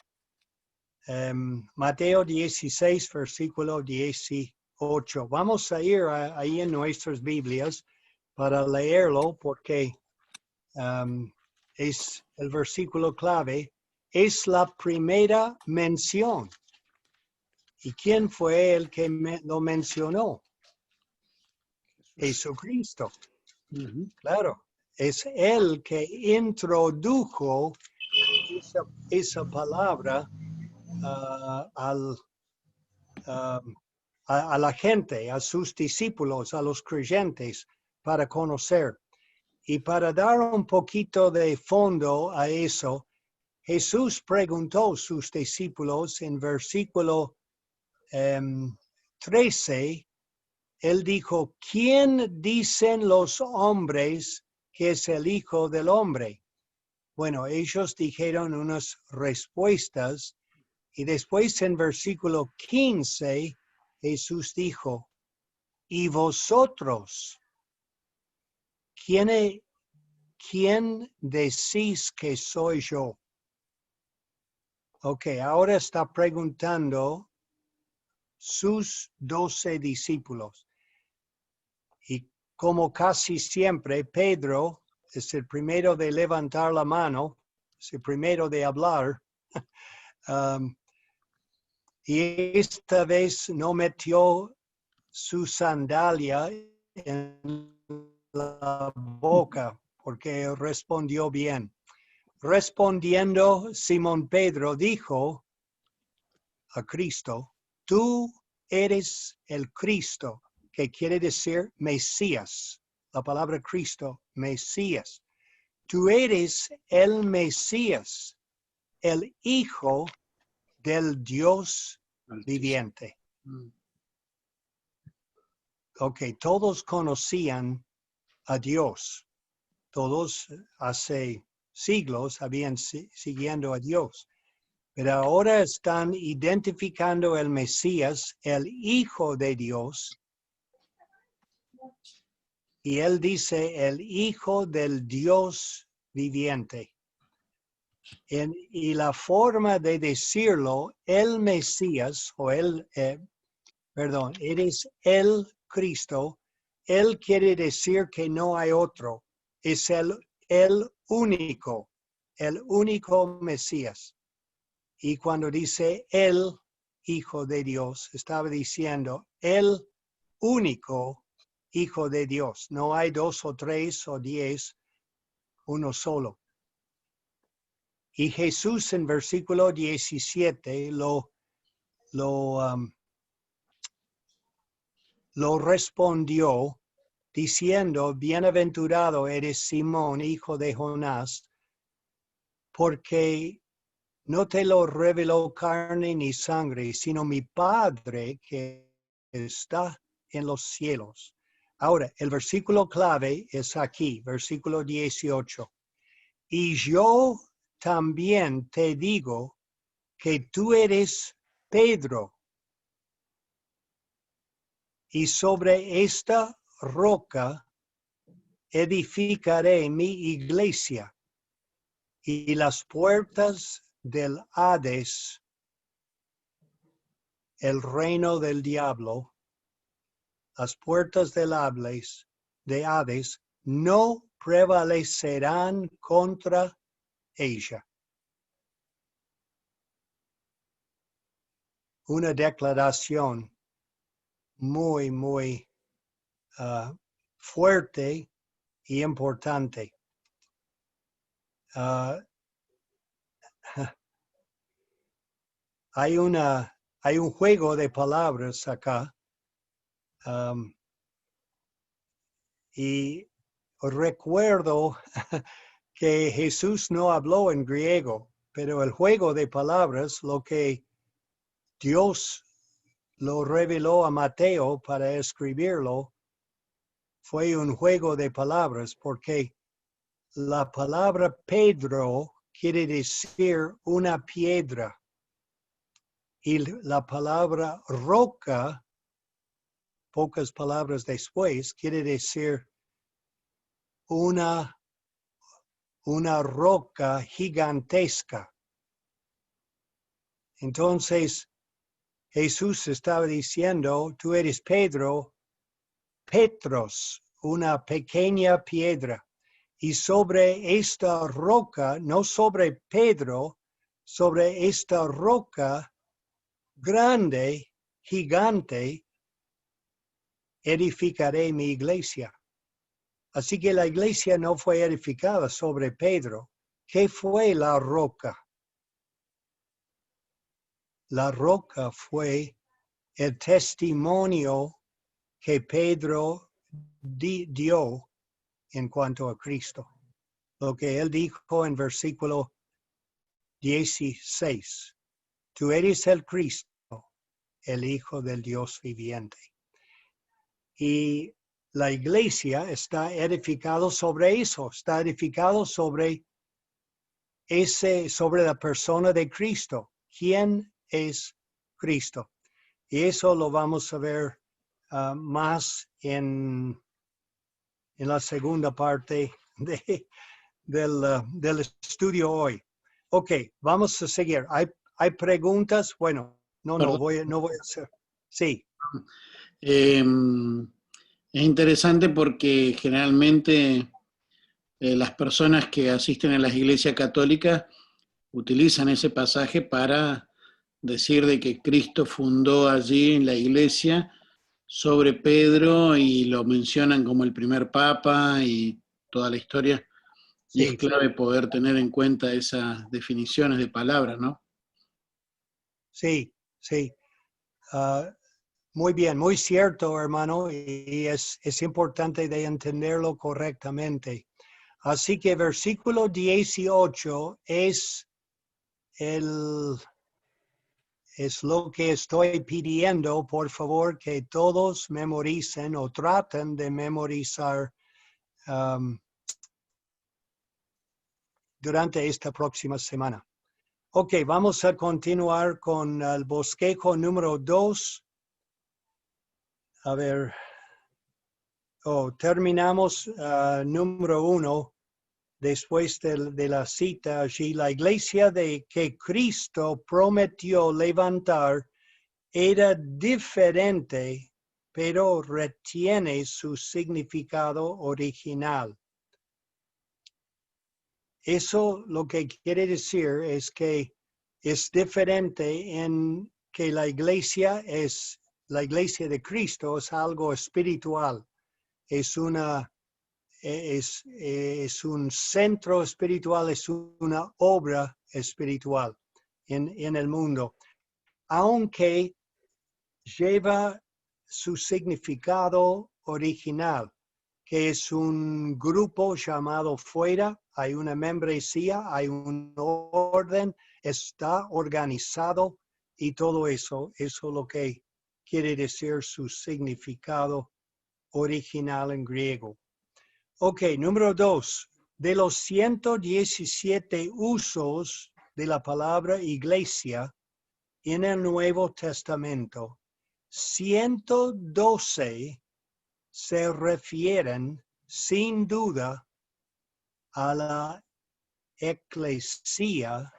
[SPEAKER 2] Mateo 16, versículo 18. 8. Vamos a ir ahí en nuestras Biblias para leerlo porque es el versículo clave. Es la primera mención. ¿Y quién fue el que lo mencionó? Jesucristo. Claro, es él que introdujo esa palabra a la gente, a sus discípulos, a los creyentes, para conocer. Y para dar un poquito de fondo a eso, Jesús preguntó a sus discípulos en versículo 13, él dijo, ¿quién dicen los hombres que es el Hijo del Hombre? Bueno, ellos dijeron unas respuestas y después en versículo 15, Jesús dijo, ¿y vosotros? ¿Quién decís que soy yo? Ok, ahora está preguntando sus 12 discípulos. Y como casi siempre, Pedro es el primero de levantar la mano, es el primero de hablar. Y esta vez no metió su sandalia en la boca porque respondió bien. Respondiendo, Simón Pedro dijo a Cristo, tú eres el Cristo, que quiere decir Mesías. La palabra Cristo, Mesías. Tú eres el Mesías, el Hijo del Dios viviente. Ok, todos conocían a Dios. Todos hace siglos habían siguiendo a Dios. Pero ahora están identificando el Mesías, el Hijo de Dios. Y él dice, el Hijo del Dios viviente. Y la forma de decirlo, el Mesías, o eres el Cristo, él quiere decir que no hay otro. Es el único Mesías. Y cuando dice el Hijo de Dios, estaba diciendo el único Hijo de Dios. No hay 2 o 3 o 10, uno solo. Y Jesús en versículo 17 lo respondió diciendo, bienaventurado eres Simón, hijo de Jonás, porque no te lo reveló carne ni sangre, sino mi Padre que está en los cielos. Ahora, el versículo clave es aquí, versículo 18. Y yo también te digo que tú eres Pedro, y sobre esta roca edificaré mi iglesia, y las puertas del Hades, el reino del diablo, las puertas del Hades no prevalecerán contra ella. Una declaración muy, muy fuerte y importante. Hay un juego de palabras acá. Y recuerdo que Jesús no habló en griego, pero el juego de palabras, lo que Dios lo reveló a Mateo para escribirlo, fue un juego de palabras, porque la palabra Pedro quiere decir una piedra. Y la palabra roca, pocas palabras después, quiere decir una roca gigantesca. Entonces, Jesús estaba diciendo, tú eres Pedro, Petros, una pequeña piedra. Y sobre esta roca, no sobre Pedro, sobre esta roca grande, gigante, edificaré mi iglesia. Así que la iglesia no fue edificada sobre Pedro. ¿Qué fue la roca? La roca fue el testimonio que Pedro dio en cuanto a Cristo. Lo que él dijo en versículo 16. Tú eres el Cristo, el Hijo del Dios viviente. Y la iglesia está edificado sobre eso, está edificado sobre la persona de Cristo. ¿Quién es Cristo? Y eso lo vamos a ver más en la segunda parte del estudio hoy. Ok, vamos a seguir. ¿Hay preguntas? Bueno, no voy a hacer. Sí.
[SPEAKER 1] Es interesante porque generalmente las personas que asisten a las iglesias católicas utilizan ese pasaje para decir de que Cristo fundó allí en la iglesia sobre Pedro y lo mencionan como el primer papa y toda la historia. Y es clave poder tener en cuenta esas definiciones de palabras, ¿no?
[SPEAKER 2] Sí. Muy bien, muy cierto, hermano, y es importante de entenderlo correctamente. Así que versículo 18 es lo que estoy pidiendo, por favor, que todos memoricen o traten de memorizar durante esta próxima semana. Ok, vamos a continuar con el bosquejo número 2. A ver, terminamos número 1. Después de la cita allí, la iglesia de que Cristo prometió levantar era diferente, pero retiene su significado original. Eso lo que quiere decir es que es diferente en que la iglesia de Cristo es algo espiritual, es un centro espiritual, es una obra espiritual en el mundo, aunque lleva su significado original, que es un grupo llamado fuera, hay una membresía, hay un orden, está organizado y todo eso es lo que quiere decir su significado original en griego. Ok, número 2. De los 117 usos de la palabra iglesia en el Nuevo Testamento, 112 se refieren sin duda a la eclesia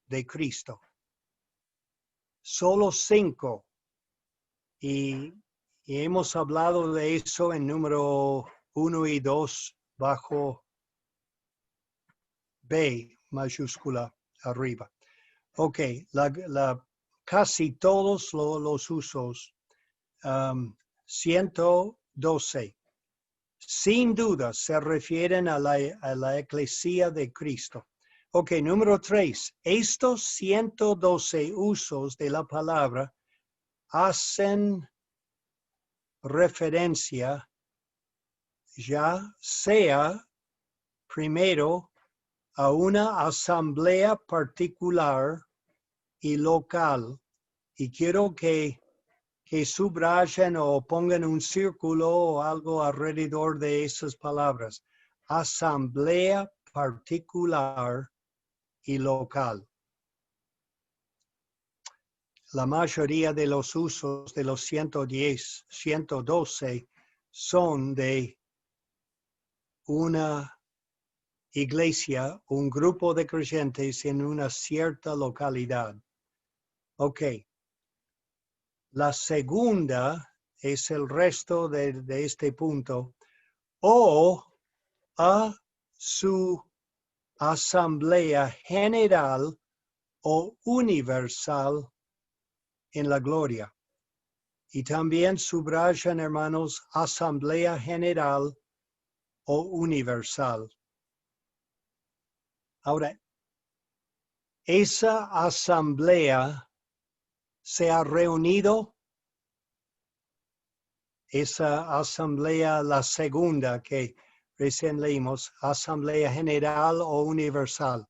[SPEAKER 2] de Cristo. Solo 5. Y hemos hablado de eso en número 1 y 2 bajo B mayúscula arriba. Ok, casi todos los usos, 112, sin duda se refieren a la eclesia de Cristo. Ok, número 3, estos 112 usos de la palabra hacen referencia ya sea primero a una asamblea particular y local, y quiero que subrayen o pongan un círculo o algo alrededor de esas palabras. Asamblea particular y local. La mayoría de los usos de los 112 son de una iglesia, un grupo de creyentes en una cierta localidad. Ok. La segunda es el resto de este punto. O a su asamblea general o universal en la gloria. Y también subrayan, hermanos, asamblea general o universal. Ahora, esa asamblea se ha reunido, esa asamblea, la segunda que recién leímos, asamblea general o universal,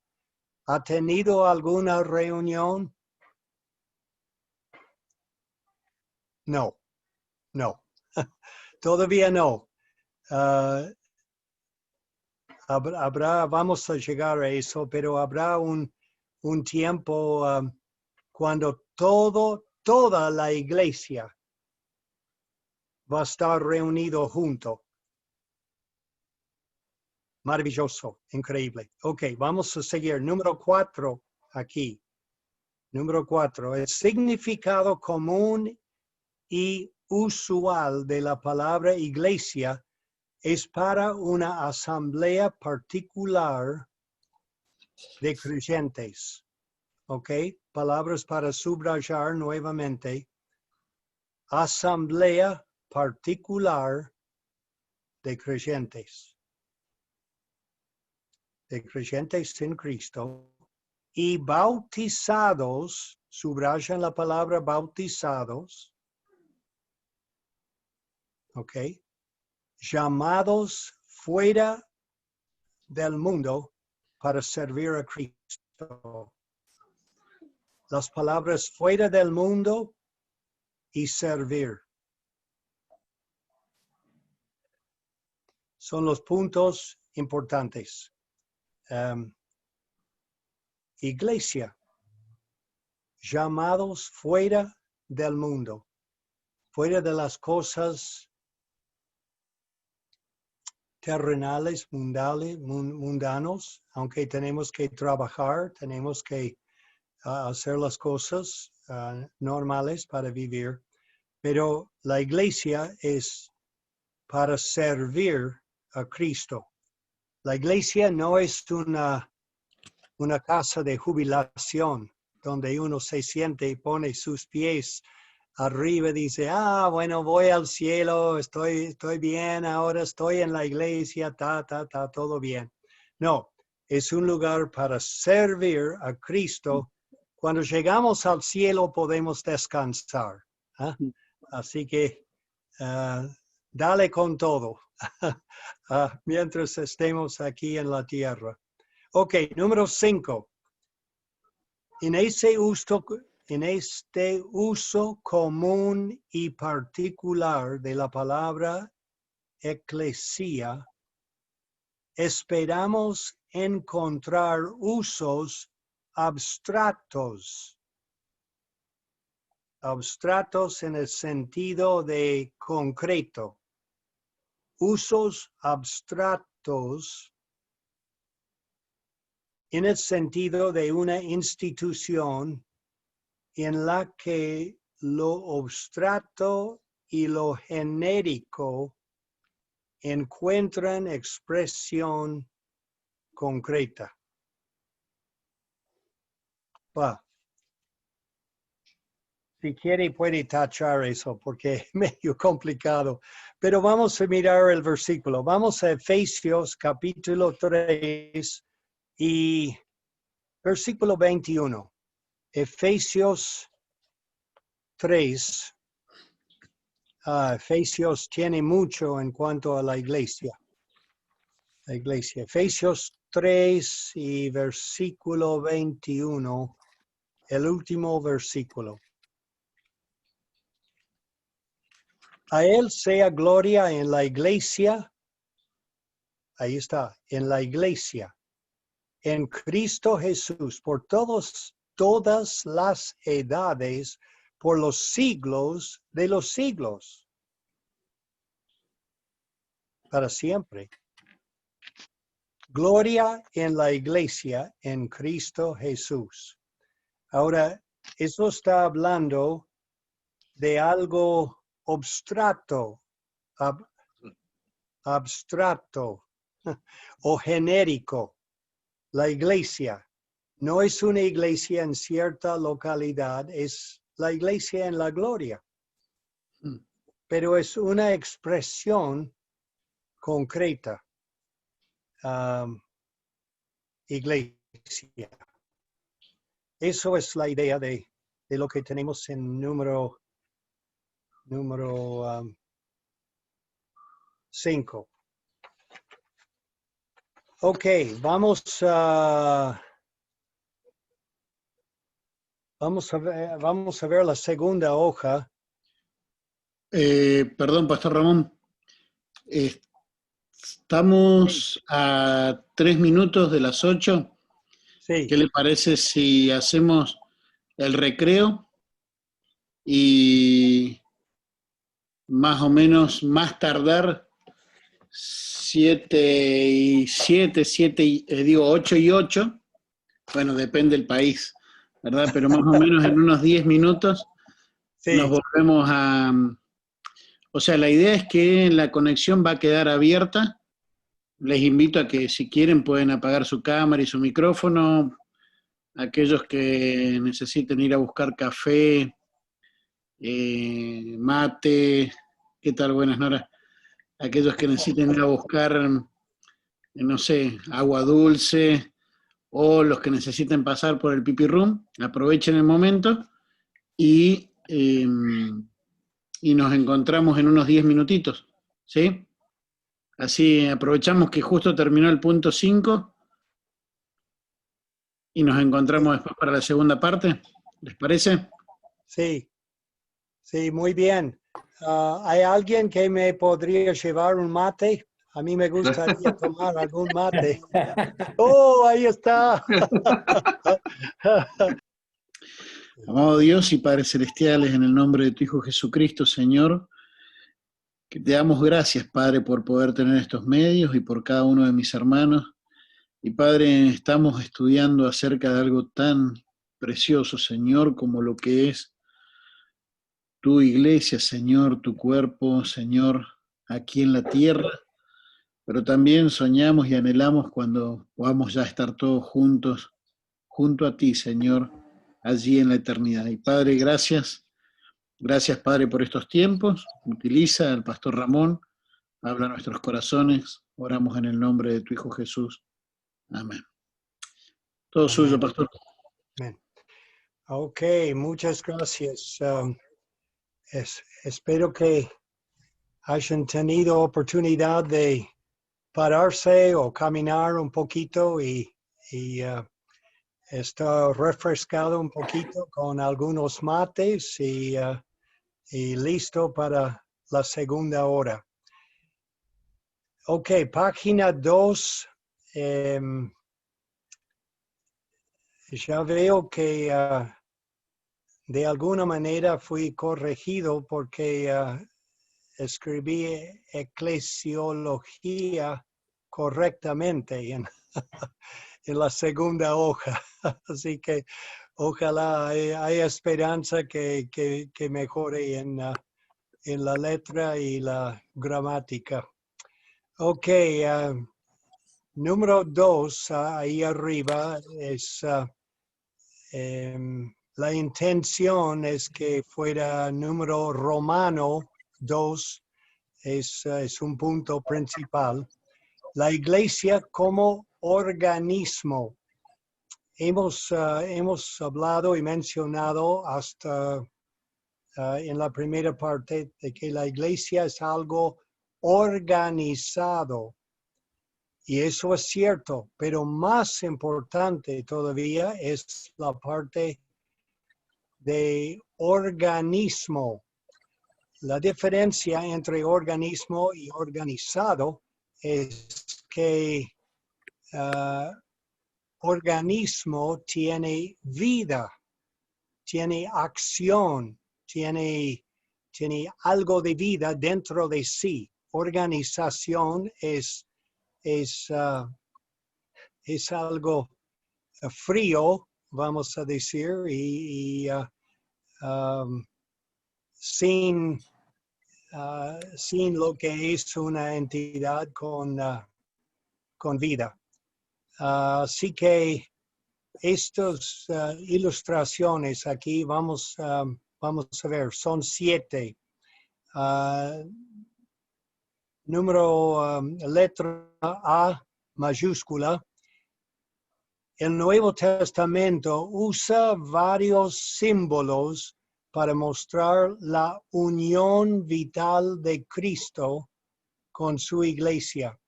[SPEAKER 2] ¿ha tenido alguna reunión? No, no, todavía no. Vamos a llegar a eso, pero habrá un tiempo cuando toda la iglesia va a estar reunido junto. Maravilloso, increíble. Ok, vamos a seguir. Número 4 aquí. Número 4, el significado común y usual de la palabra iglesia es para una asamblea particular de creyentes. ¿Ok? Palabras para subrayar nuevamente. Asamblea particular de creyentes. De creyentes en Cristo. Y bautizados, subrayan la palabra bautizados. ¿Ok? Llamados fuera del mundo para servir a Cristo. Las palabras fuera del mundo y servir son los puntos importantes. Iglesia, llamados fuera del mundo, fuera de las cosas terrenales, mundanos, aunque tenemos que trabajar, tenemos que hacer las cosas normales para vivir, pero la iglesia es para servir a Cristo. La iglesia no es una casa de jubilación donde uno se siente y pone sus pies arriba y dice, bueno, voy al cielo, estoy bien, ahora estoy en la iglesia, todo bien. No, es un lugar para servir a Cristo. Cuando llegamos al cielo podemos descansar. Así que dale con todo mientras estemos aquí en la tierra. Ok, número 5. En este uso común y particular de la palabra eclesia, esperamos encontrar usos abstractos en el sentido de concreto, usos abstractos en el sentido de una institución en la que lo abstracto y lo genérico encuentran expresión concreta. Si quiere puede tachar eso porque es medio complicado. Pero vamos a mirar el versículo. Vamos a Efesios capítulo 3 y versículo 21. Efesios 3. Efesios tiene mucho en cuanto a la iglesia. La iglesia. Efesios 3 y versículo 21. El último versículo. A él sea gloria en la iglesia. Ahí está, en la iglesia. En Cristo Jesús, por todas las edades, por los siglos de los siglos. Para siempre. Gloria en la iglesia, en Cristo Jesús. Ahora, eso está hablando de algo abstracto, abstracto o genérico. La iglesia no es una iglesia en cierta localidad, es la iglesia en la gloria. Pero es una expresión concreta. Iglesia. Eso es la idea de lo que tenemos en número 5. Ok, vamos a ver la segunda hoja.
[SPEAKER 1] Perdón, Pastor Ramón. Estamos a 3 minutos de las 8.
[SPEAKER 2] Sí.
[SPEAKER 1] ¿Qué le parece si hacemos el recreo y más o menos más tardar 8 y 8? Bueno, depende del país, ¿verdad? Pero más o menos en unos 10 minutos
[SPEAKER 2] Sí.
[SPEAKER 1] nos volvemos a... O sea, la idea es que la conexión va a quedar abierta. Les invito a que si quieren pueden apagar su cámara y su micrófono. Aquellos que necesiten ir a buscar café, mate, ¿qué tal? Buenas, Nora. Aquellos que necesiten ir a buscar, no sé, agua dulce, o los que necesiten pasar por el pipi room, aprovechen el momento y nos encontramos en unos 10 minutitos, ¿sí? Así aprovechamos que justo terminó el punto 5 y nos encontramos después para la segunda parte. ¿Les parece?
[SPEAKER 2] Sí, sí, muy bien. ¿Hay alguien que me podría llevar un mate? A mí me gustaría tomar algún mate. ¡Oh, ahí está!
[SPEAKER 1] Amado Dios y Padre Celestiales, en el nombre de tu Hijo Jesucristo, Señor, que te damos gracias, Padre, por poder tener estos medios y por cada uno de mis hermanos. Y Padre, estamos estudiando acerca de algo tan precioso, Señor, como lo que es tu iglesia, Señor, tu cuerpo, Señor, aquí en la tierra. Pero también soñamos y anhelamos cuando podamos ya estar todos juntos, junto a ti, Señor, allí en la eternidad. Y Padre, gracias. Gracias, Padre, por estos tiempos. Utiliza al Pastor Ramón, habla a nuestros corazones. Oramos en el nombre de tu Hijo Jesús. Amén. Todo
[SPEAKER 2] Amén.
[SPEAKER 1] suyo, Pastor.
[SPEAKER 2] Amén. Ok, muchas gracias. Espero que hayan tenido oportunidad de pararse o caminar un poquito y estar refrescado un poquito con algunos mates y listo para la segunda hora. Ok, página 2. Ya veo que de alguna manera fui corregido porque escribí eclesiología correctamente en la segunda hoja. Así que ojalá haya esperanza que mejore en la letra y la gramática. Ok, número 2, ahí arriba, es la intención es que fuera número romano 2, es un punto principal. La iglesia como organismo. Hemos hablado y mencionado hasta en la primera parte de que la iglesia es algo organizado. Y eso es cierto, pero más importante todavía es la parte de organismo. La diferencia entre organismo y organizado es que organismo tiene vida, tiene acción, tiene algo de vida dentro de sí. Organización es algo frío, vamos a decir, y sin lo que es una entidad con vida. Así que estas ilustraciones aquí vamos a ver, son 7. Letra A mayúscula. El Nuevo Testamento usa varios símbolos para mostrar la unión vital de Cristo con su iglesia.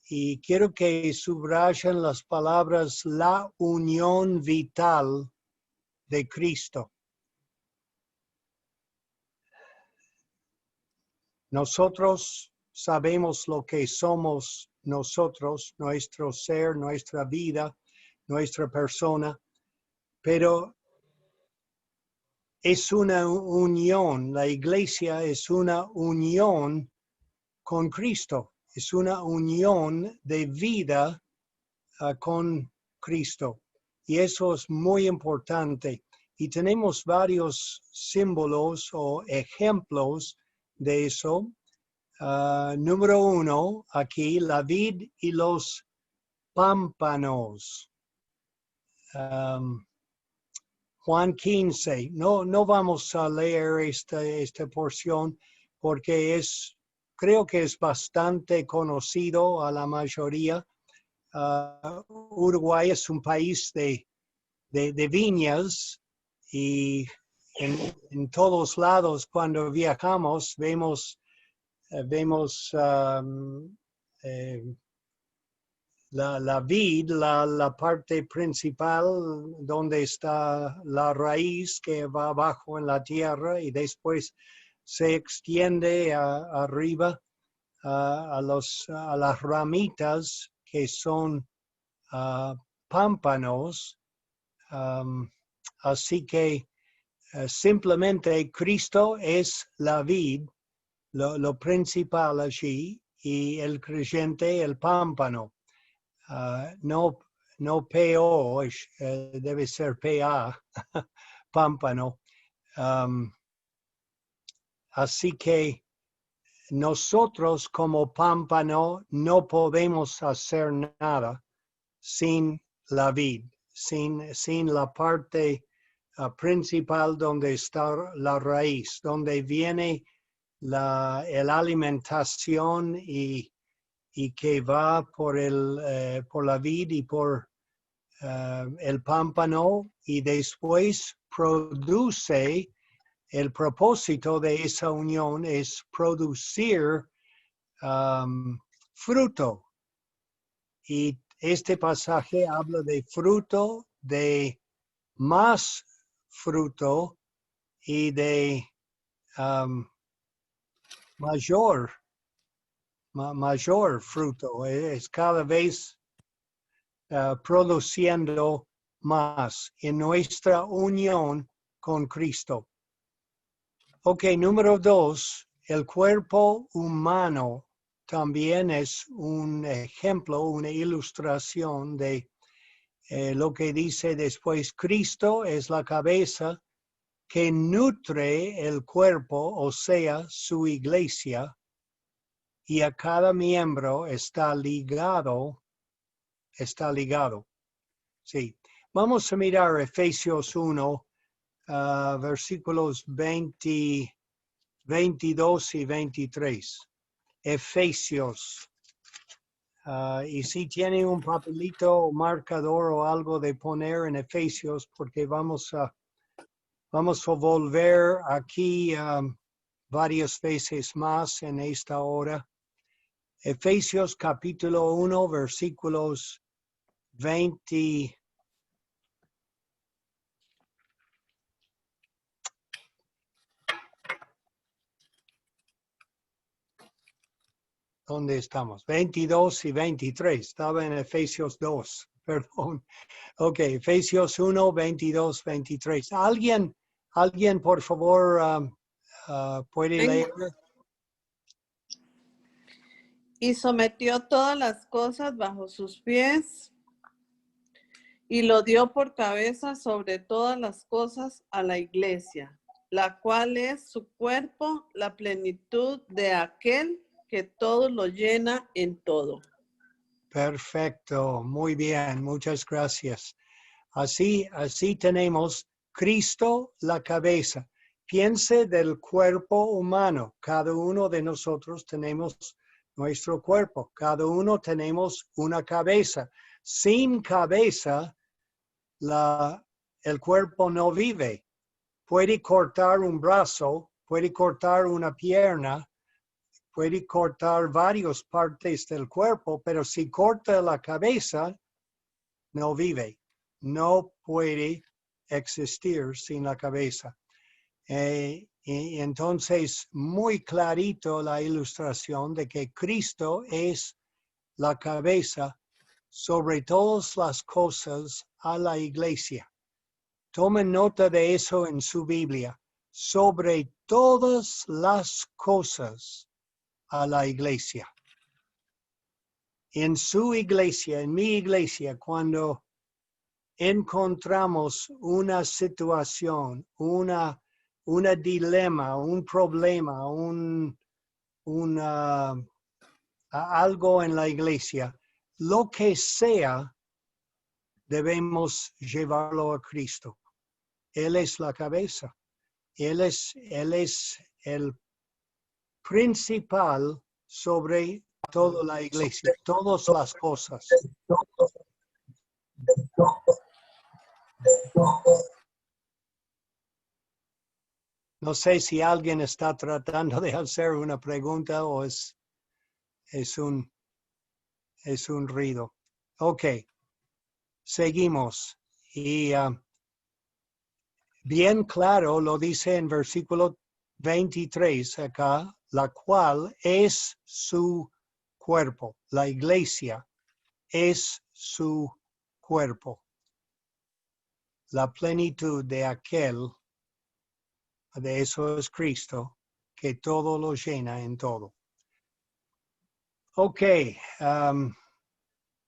[SPEAKER 2] Y quiero que subrayen las palabras la unión vital de Cristo. Nosotros sabemos lo que somos nosotros, nuestro ser, nuestra vida, nuestra persona, pero es una unión, la iglesia es una unión con Cristo, es una unión de vida con Cristo. Y eso es muy importante. Y tenemos varios símbolos o ejemplos de eso. Número 1, aquí, la vid y los pámpanos. Juan 15. No vamos a leer esta porción porque creo que es bastante conocido a la mayoría. Uruguay es un país de viñas y en todos lados cuando viajamos vemos la vid, la parte principal donde está la raíz que va abajo en la tierra y después se extiende arriba a las ramitas que son pámpanos. Así que simplemente Cristo es la vid, lo principal allí, y el creyente el pámpano. No PO, debe ser PA, pámpano. Así que nosotros como pámpano no podemos hacer nada sin la vid, sin la parte principal donde está la raíz, donde viene la alimentación y que va por la vid y por el pámpano y después produce. El propósito de esa unión es producir fruto. Y este pasaje habla de fruto, de más fruto y de mayor fruto. Es cada vez produciendo más en nuestra unión con Cristo. Ok, número 2, el cuerpo humano también es un ejemplo, una ilustración de lo que dice después. Cristo es la cabeza que nutre el cuerpo, o sea, su iglesia, y a cada miembro está ligado. Sí. Vamos a mirar Efesios 1. Versículos 22 y 23. Efesios. Y si tiene un papelito, marcador o algo de poner en Efesios, porque vamos a volver aquí varias veces más en esta hora. Efesios capítulo 1, versículos 20. ¿Dónde estamos? 22 y 23. Estaba en Efesios 2. Perdón. Ok, Efesios 1, 22, 23. ¿Alguien por favor, puede leer?
[SPEAKER 6] Y sometió todas las cosas bajo sus pies y lo dio por cabeza sobre todas las cosas a la iglesia, la cual es su cuerpo, la plenitud de aquel que todo lo llena en todo.
[SPEAKER 2] Perfecto, muy bien, muchas gracias. Así tenemos Cristo la cabeza. Piense del cuerpo humano. Cada uno de nosotros tenemos nuestro cuerpo. Cada uno tenemos una cabeza. Sin cabeza, el cuerpo no vive. Puede cortar un brazo, puede cortar una pierna, puede cortar varias partes del cuerpo, pero si corta la cabeza, no vive. No puede existir sin la cabeza. Y entonces, muy clarito la ilustración de que Cristo es la cabeza sobre todas las cosas a la iglesia. Tomen nota de eso en su Biblia. Sobre todas las cosas a la iglesia. En su iglesia, en mi iglesia, cuando encontramos una situación, una dilema, un problema, algo en la iglesia, lo que sea, debemos llevarlo a Cristo. Él es la cabeza. Él es el principal sobre toda la iglesia, todas las cosas. No sé si alguien está tratando de hacer una pregunta o es un ruido. Ok, seguimos. Y bien claro lo dice en versículo 23 acá, la cual es su cuerpo. La iglesia es su cuerpo. La plenitud de aquel, de eso es Cristo, que todo lo llena en todo. Ok,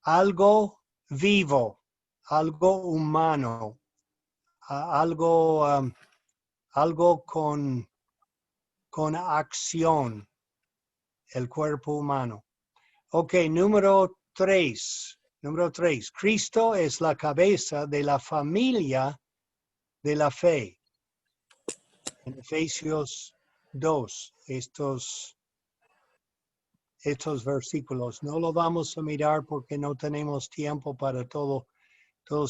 [SPEAKER 2] algo vivo, algo humano, algo con acción, el cuerpo humano. Ok, número 3. Cristo es la cabeza de la familia de la fe. En Efesios 2, estos versículos. No lo vamos a mirar porque no tenemos tiempo para todos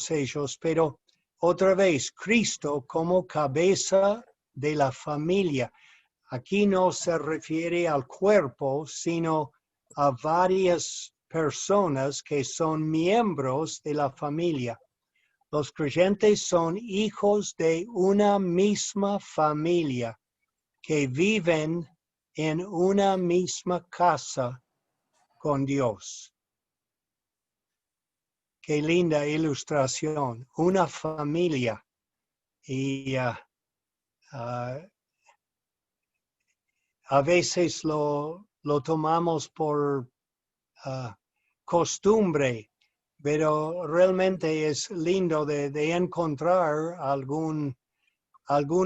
[SPEAKER 2] ellos, pero otra vez, Cristo como cabeza de la familia. Aquí no se refiere al cuerpo, sino a varias personas que son miembros de la familia. Los creyentes son hijos de una misma familia que viven en una misma casa con Dios. Qué linda ilustración. Una familia. Y a veces lo tomamos por costumbre, pero realmente es lindo de encontrar algún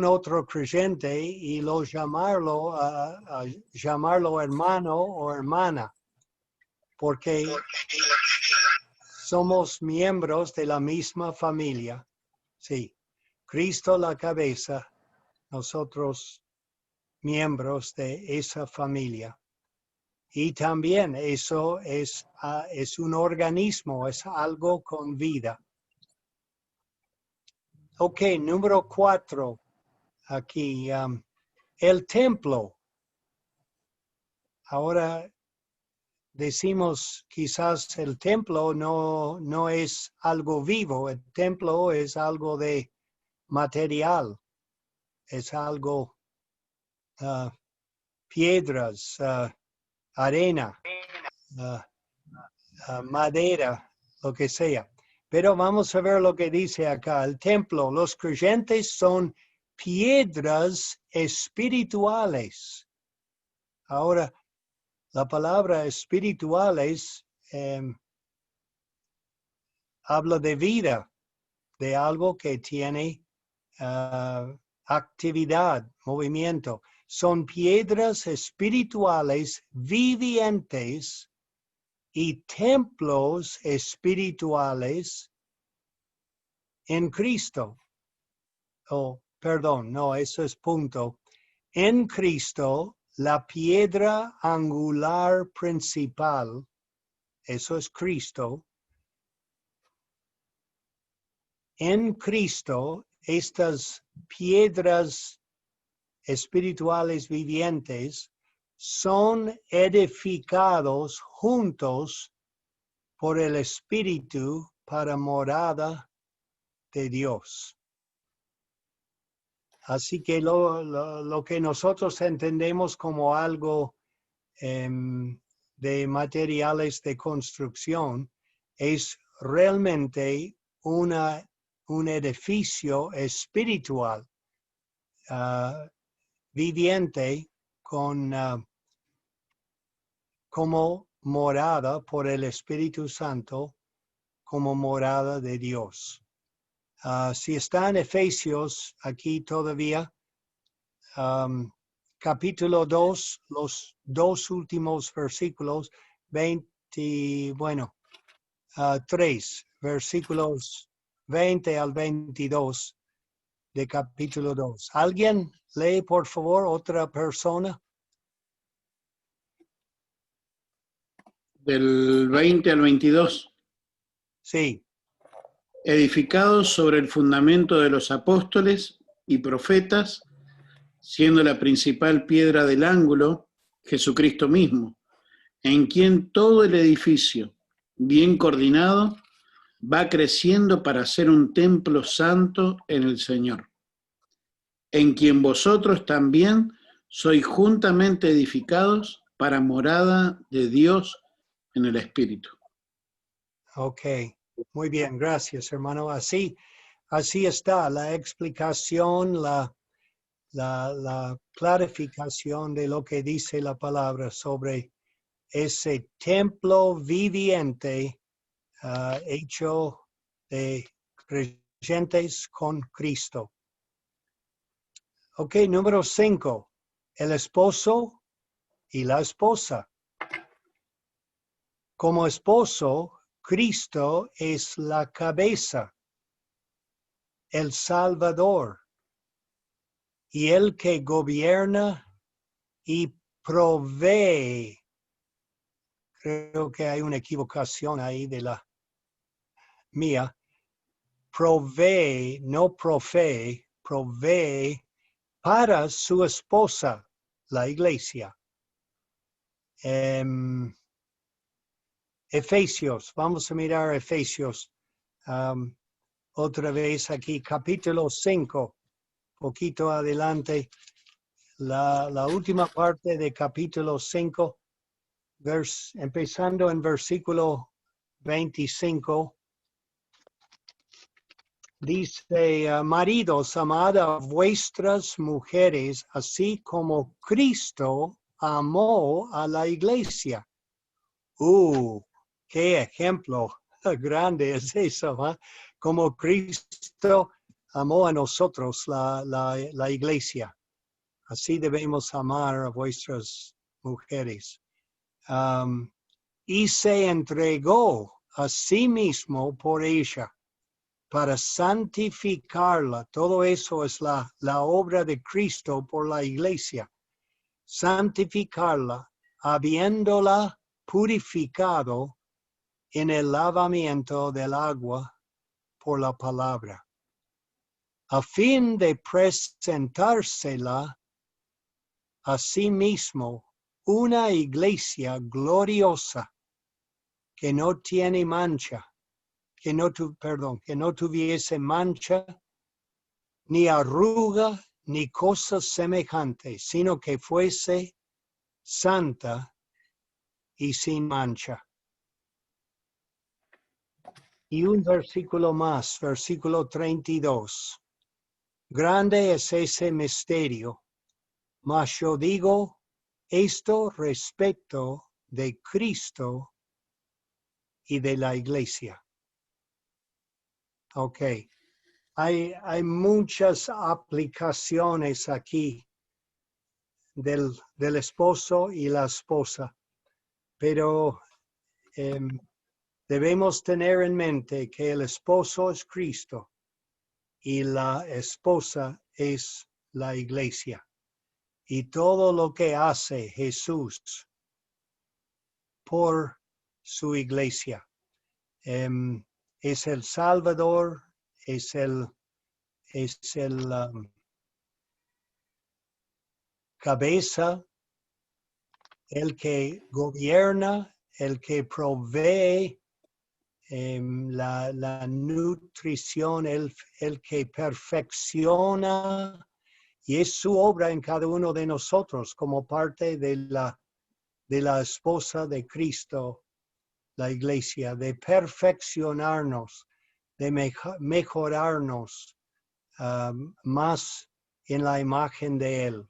[SPEAKER 2] otro creyente y llamarlo hermano o hermana, porque somos miembros de la misma familia. Sí, Cristo la cabeza, nosotros miembros de esa familia. Y también eso es un organismo, es algo con vida. Ok, número 4, aquí, el templo. Ahora decimos quizás el templo no es algo vivo, el templo es algo de material, es algo, piedras, arena, madera, lo que sea. Pero vamos a ver lo que dice acá. El templo, los creyentes son piedras espirituales. Ahora, la palabra espirituales habla de vida, de algo que tiene actividad, movimiento. Son piedras espirituales vivientes y templos espirituales en Cristo. Oh, perdón, no, eso es punto. En Cristo, la piedra angular principal, eso es Cristo. En Cristo, estas piedras espirituales vivientes son edificados juntos por el Espíritu para morada de Dios. Así que lo que nosotros entendemos como algo de materiales de construcción es realmente un edificio espiritual viviente como morada por el Espíritu Santo, como morada de Dios. Si está en Efesios aquí todavía, capítulo 2, los dos últimos versículos, 3, versículos 20 al 22 de capítulo 2. ¿Alguien lee, por favor, otra persona?
[SPEAKER 1] Del 20 al 22.
[SPEAKER 2] Sí.
[SPEAKER 1] Edificados sobre el fundamento de los apóstoles y profetas, siendo la principal piedra del ángulo Jesucristo mismo, en quien todo el edificio, bien coordinado, va creciendo para ser un templo santo en el Señor, en quien vosotros también sois juntamente edificados para morada de Dios en el Espíritu.
[SPEAKER 2] Ok, muy bien, gracias, hermano. Así está la explicación, la clarificación de lo que dice la palabra sobre ese templo viviente hecho de creyentes con Cristo. Ok, número 5, el esposo y la esposa. Como esposo, Cristo es la cabeza, el Salvador, y el que gobierna y provee. Creo que hay una equivocación ahí de la mía. Provee, no profee, provee para su esposa, la iglesia. Efesios, vamos a mirar Efesios otra vez aquí, capítulo 5, poquito adelante, la última parte de capítulo 5, empezando en versículo 25, dice, maridos, amad a vuestras mujeres, así como Cristo amó a la iglesia. Qué ejemplo grande es eso, ¿eh? Como Cristo amó a nosotros, la iglesia. Así debemos amar a vuestras mujeres. Y se entregó a sí mismo por ella para santificarla. Todo eso es la obra de Cristo por la iglesia. Santificarla, habiéndola purificado en el lavamiento del agua por la palabra, a fin de presentársela a sí mismo una iglesia gloriosa que no tiene mancha, que no tuviese mancha, ni arruga, ni cosa semejante, sino que fuese santa y sin mancha. Y un versículo más, versículo 32. Grande es ese misterio, mas yo digo esto respecto de Cristo y de la iglesia. Ok. Hay muchas aplicaciones aquí del esposo y la esposa, pero debemos tener en mente que el esposo es Cristo y la esposa es la iglesia. Y todo lo que hace Jesús por su iglesia es el Salvador, es el cabeza, el que gobierna, el que provee la nutrición, el que perfecciona, y es su obra en cada uno de nosotros como parte de la esposa de Cristo, la iglesia, de perfeccionarnos, de mejorarnos más en la imagen de Él.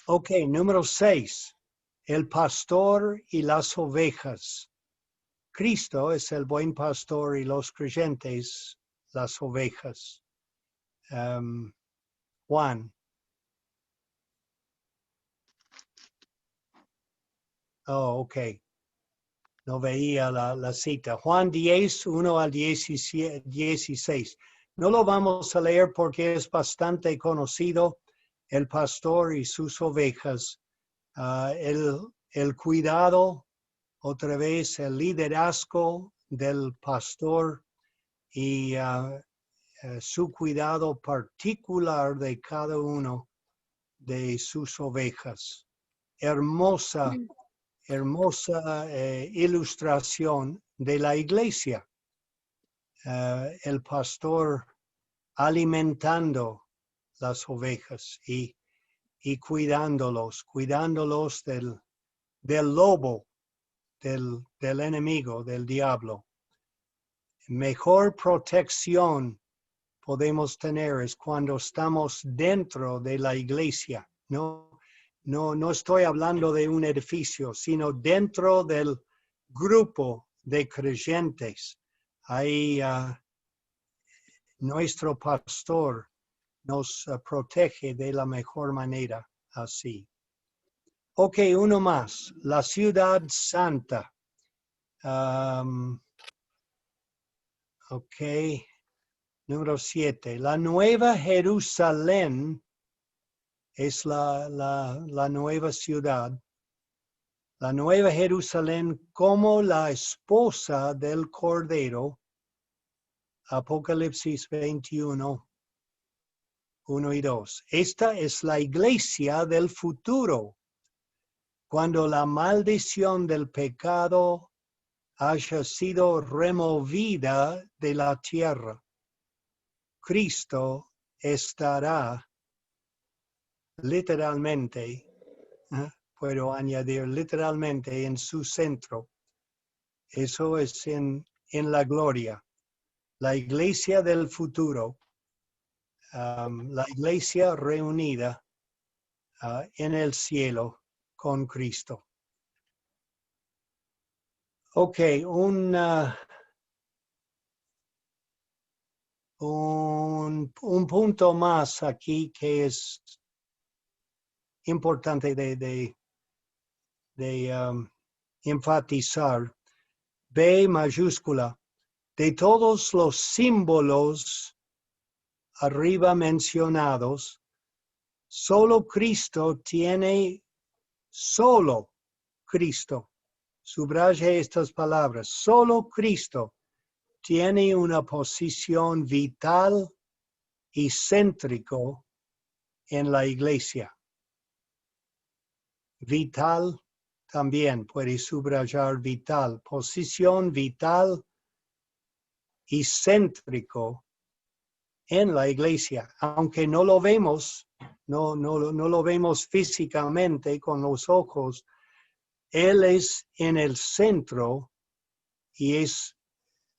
[SPEAKER 2] Ok, número 6, el pastor y las ovejas. Cristo es el buen pastor y los creyentes, las ovejas. Juan. Oh, ok. No veía la cita. Juan 10, 1 al 16. No lo vamos a leer porque es bastante conocido, el pastor y sus ovejas. El cuidado, otra vez, el liderazgo del pastor y su cuidado particular de cada uno de sus ovejas. Hermosa ilustración de la iglesia. El pastor alimentando las ovejas y cuidándolos del lobo, del enemigo, del diablo. Mejor protección podemos tener es cuando estamos dentro de la iglesia. No estoy hablando de un edificio, sino dentro del grupo de creyentes. Ahí nuestro pastor nos protege de la mejor manera así. Ok, uno más. La ciudad santa. Ok, número 7. La nueva Jerusalén es la nueva ciudad. La nueva Jerusalén como la esposa del Cordero. Apocalipsis 21, 1 y 2. Esta es la iglesia del futuro. Cuando la maldición del pecado haya sido removida de la tierra, Cristo estará literalmente, puedo añadir literalmente, en su centro. Eso es en la gloria. La iglesia del futuro, la iglesia reunida en el cielo con Cristo. Ok, un punto más aquí que es importante de enfatizar. B mayúscula. De todos los símbolos arriba mencionados, solo Cristo, subraye estas palabras, solo Cristo tiene una posición vital y céntrico en la iglesia. Vital también puede subrayar vital, posición vital y céntrico en la iglesia, aunque no lo vemos, no lo vemos físicamente con los ojos. Él es en el centro y es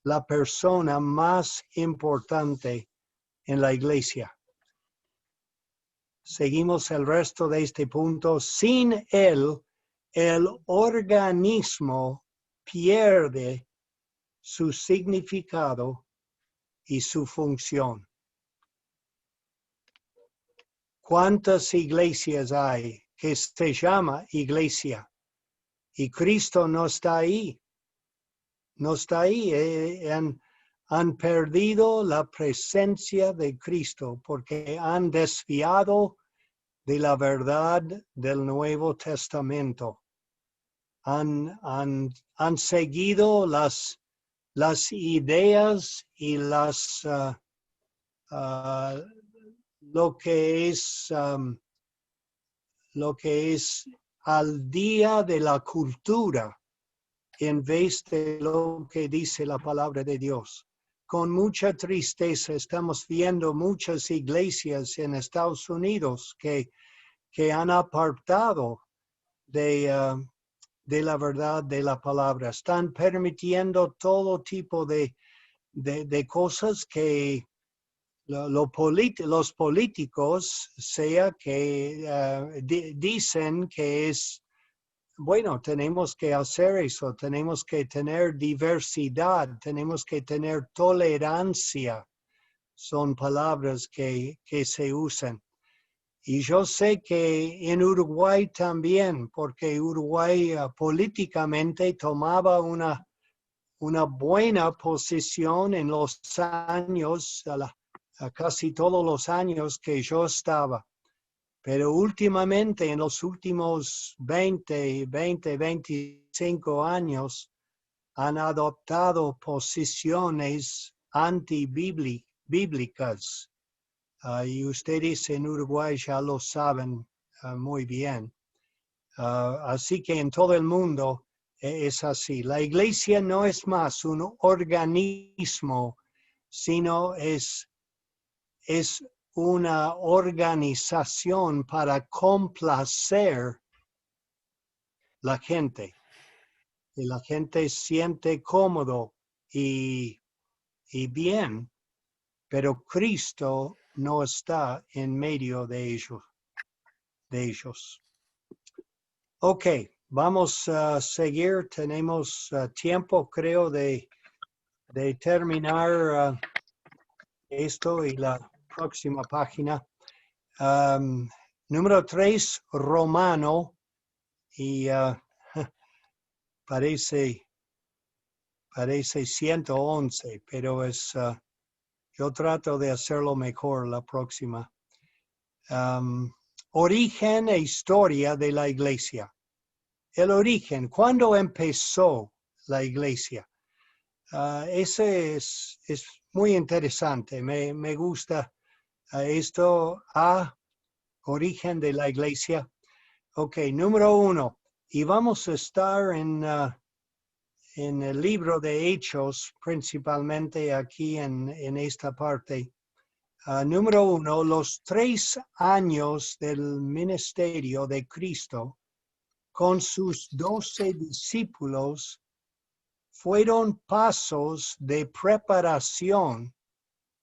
[SPEAKER 2] la persona más importante en la iglesia. Seguimos el resto de este punto. Sin él, el organismo pierde su significado y su función. ¿Cuántas iglesias hay que se llama iglesia? Y Cristo no está ahí. No está ahí. Han perdido la presencia de Cristo porque han desviado de la verdad del Nuevo Testamento. Han seguido las ideas y lo que es al día de la cultura en vez de lo que dice la palabra de Dios. Con mucha tristeza estamos viendo muchas iglesias en Estados Unidos que han apartado de la verdad de la palabra. Están permitiendo todo tipo de cosas que los políticos dicen que es, bueno, tenemos que hacer eso, tenemos que tener diversidad, tenemos que tener tolerancia. Son palabras que se usan. Y yo sé que en Uruguay también, porque Uruguay políticamente tomaba una buena posición en los años, casi todos los años que yo estaba. Pero últimamente, en los últimos 25 años, han adoptado posiciones antibíblicas. Y ustedes en Uruguay ya lo saben muy bien. Así que en todo el mundo es así. La iglesia no es más un organismo, sino es una organización para complacer la gente. Y la gente siente cómodo y bien, pero Cristo no está en medio de ellos. Ok, vamos a seguir. Tenemos tiempo, creo, de terminar esto y la próxima página. Número 3, Romano, y parece 111, pero yo trato de hacerlo mejor la próxima. Origen e historia de la iglesia. El origen, ¿cuándo empezó la iglesia? Ese es muy interesante. Me gusta esto. Origen de la iglesia. Ok, número 1. Y vamos a estar en el libro de Hechos, principalmente aquí en esta parte. Número 1, los 3 años del ministerio de Cristo con sus 12 discípulos fueron pasos de preparación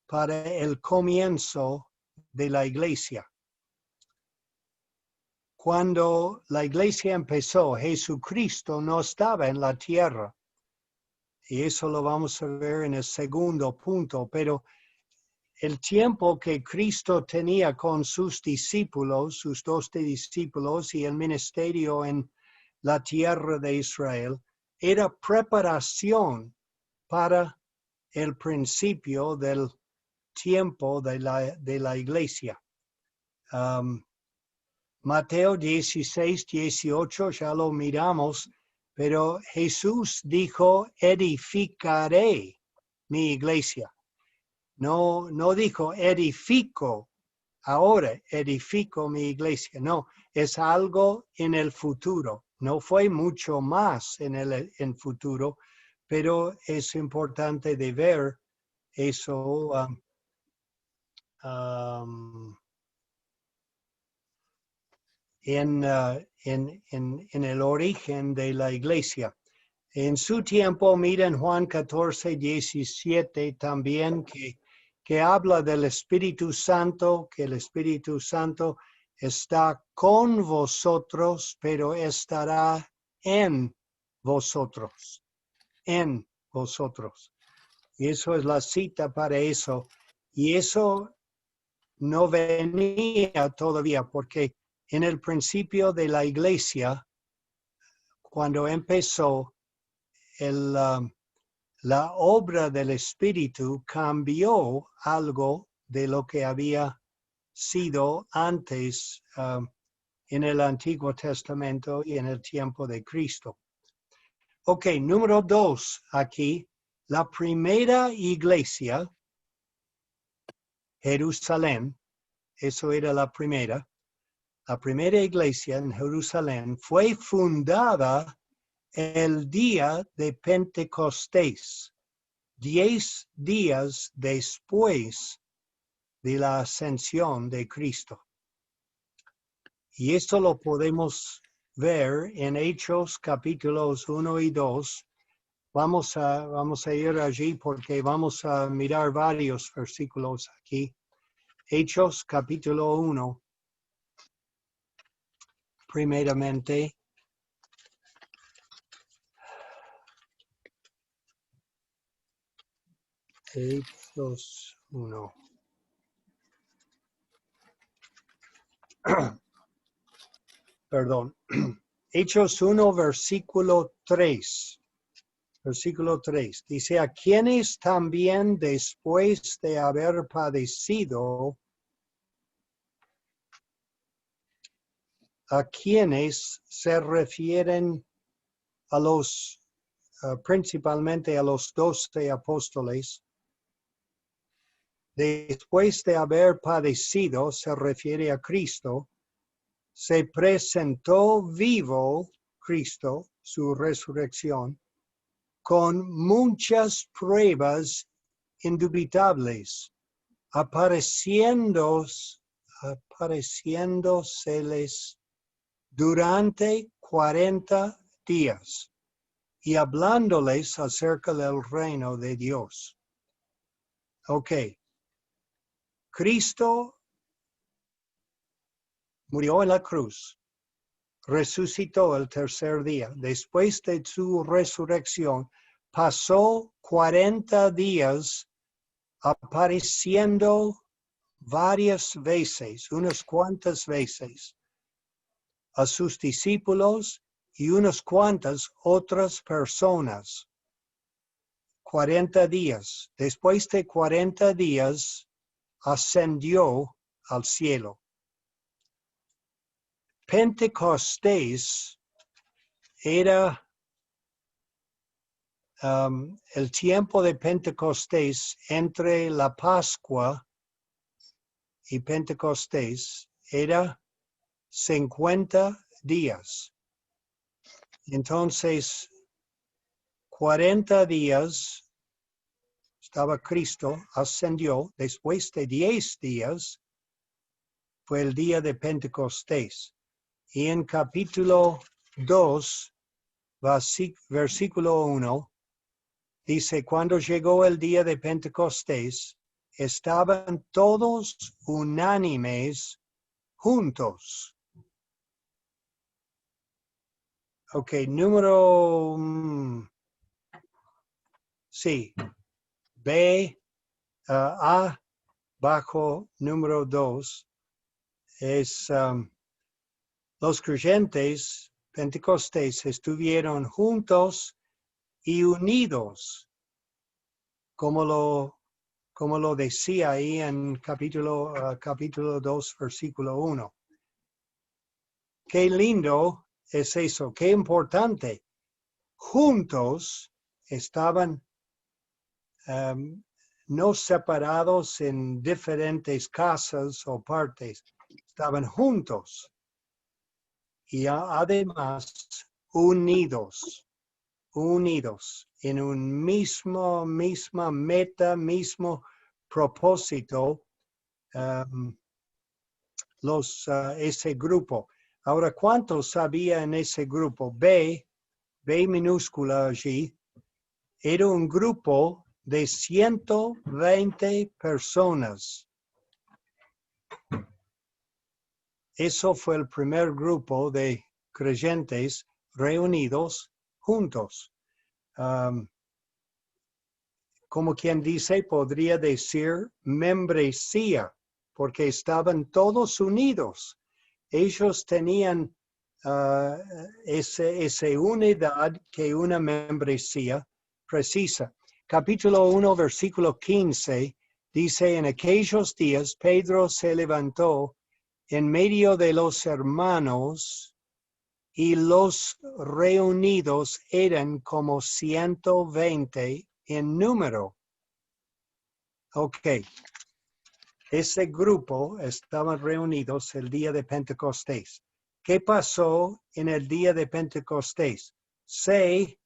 [SPEAKER 2] para el comienzo de la iglesia. Cuando la iglesia empezó, Jesucristo no estaba en la tierra. Y eso lo vamos a ver en el segundo punto, pero el tiempo que Cristo tenía con sus discípulos, sus 12 discípulos y el ministerio en la tierra de Israel, era preparación para el principio del tiempo de la iglesia. Mateo 16, 18, ya lo miramos, pero Jesús dijo, edificaré mi iglesia. No dijo, edifico, ahora edifico mi iglesia. No, es algo en el futuro. No fue mucho más en el futuro, pero es importante de ver eso en el origen de la iglesia. En su tiempo, miren Juan 14, 17 también, que habla del Espíritu Santo, que el Espíritu Santo está con vosotros, pero estará en vosotros. En vosotros. Y eso es la cita para eso. Y eso no venía todavía porque en el principio de la iglesia, cuando empezó la obra del Espíritu, cambió algo de lo que había sido antes en el Antiguo Testamento y en el tiempo de Cristo. Ok, número 2 aquí. La primera iglesia, Jerusalén, eso era la primera iglesia en Jerusalén fue fundada el día de Pentecostés, 10 días después de la ascensión de Cristo. Y esto lo podemos ver en Hechos capítulos 1 y 2. Vamos a ir allí porque vamos a mirar varios versículos aquí. Hechos capítulo 1. Primeramente, Hechos 1. Perdón. Hechos 1, versículo 3. Versículo 3. Dice, a quienes también después de haber padecido, a quienes se refieren a los, principalmente a los 12 apóstoles, después de haber padecido, se refiere a Cristo, se presentó vivo Cristo, su resurrección, con muchas pruebas indubitables, apareciéndoseles durante 40 días y hablándoles acerca del reino de Dios. Ok. Cristo murió en la cruz, resucitó el tercer día. Después de su resurrección, pasó 40 días apareciendo varias veces, unas cuantas veces, a sus discípulos y unas cuantas otras personas. 40 días. Después de 40 días, ascendió al cielo. Pentecostés era el tiempo de Pentecostés entre la Pascua y Pentecostés era 50 días. Entonces, 40 días estaba Cristo, ascendió. Después de 10 días fue el día de Pentecostés. Y en capítulo 2, versículo 1, dice, cuando llegó el día de Pentecostés, estaban todos unánimes juntos. Ok, número... sí. B, A, bajo número 2, es los creyentes pentecostés estuvieron juntos y unidos, como lo decía ahí en capítulo 2, versículo 1. Qué lindo es eso, qué importante. Juntos estaban no separados en diferentes casas o partes, estaban juntos y además unidos en un misma meta, mismo propósito, ese grupo. Ahora, ¿cuántos había en ese grupo? B minúscula allí, era un grupo de 120 personas. Eso fue el primer grupo de creyentes reunidos juntos. como quien dice, podría decir membresía, porque estaban todos unidos. Ellos tenían esa unidad que una membresía precisa. Capítulo 1, versículo 15, dice, en aquellos días Pedro se levantó en medio de los hermanos y los reunidos eran como 120 en número. Ok. Ese grupo estaban reunidos el día de Pentecostés. ¿Qué pasó en el día de Pentecostés? C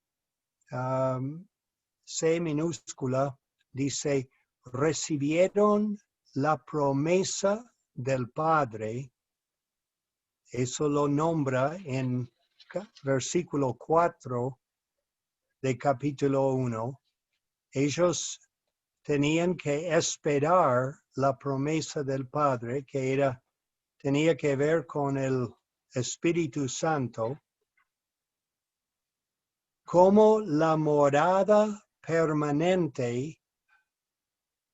[SPEAKER 2] minúscula dice, recibieron la promesa del Padre. Eso lo nombra en versículo 4 de capítulo 1. Ellos tenían que esperar la promesa del Padre, que tenía que ver con el Espíritu Santo, como la morada permanente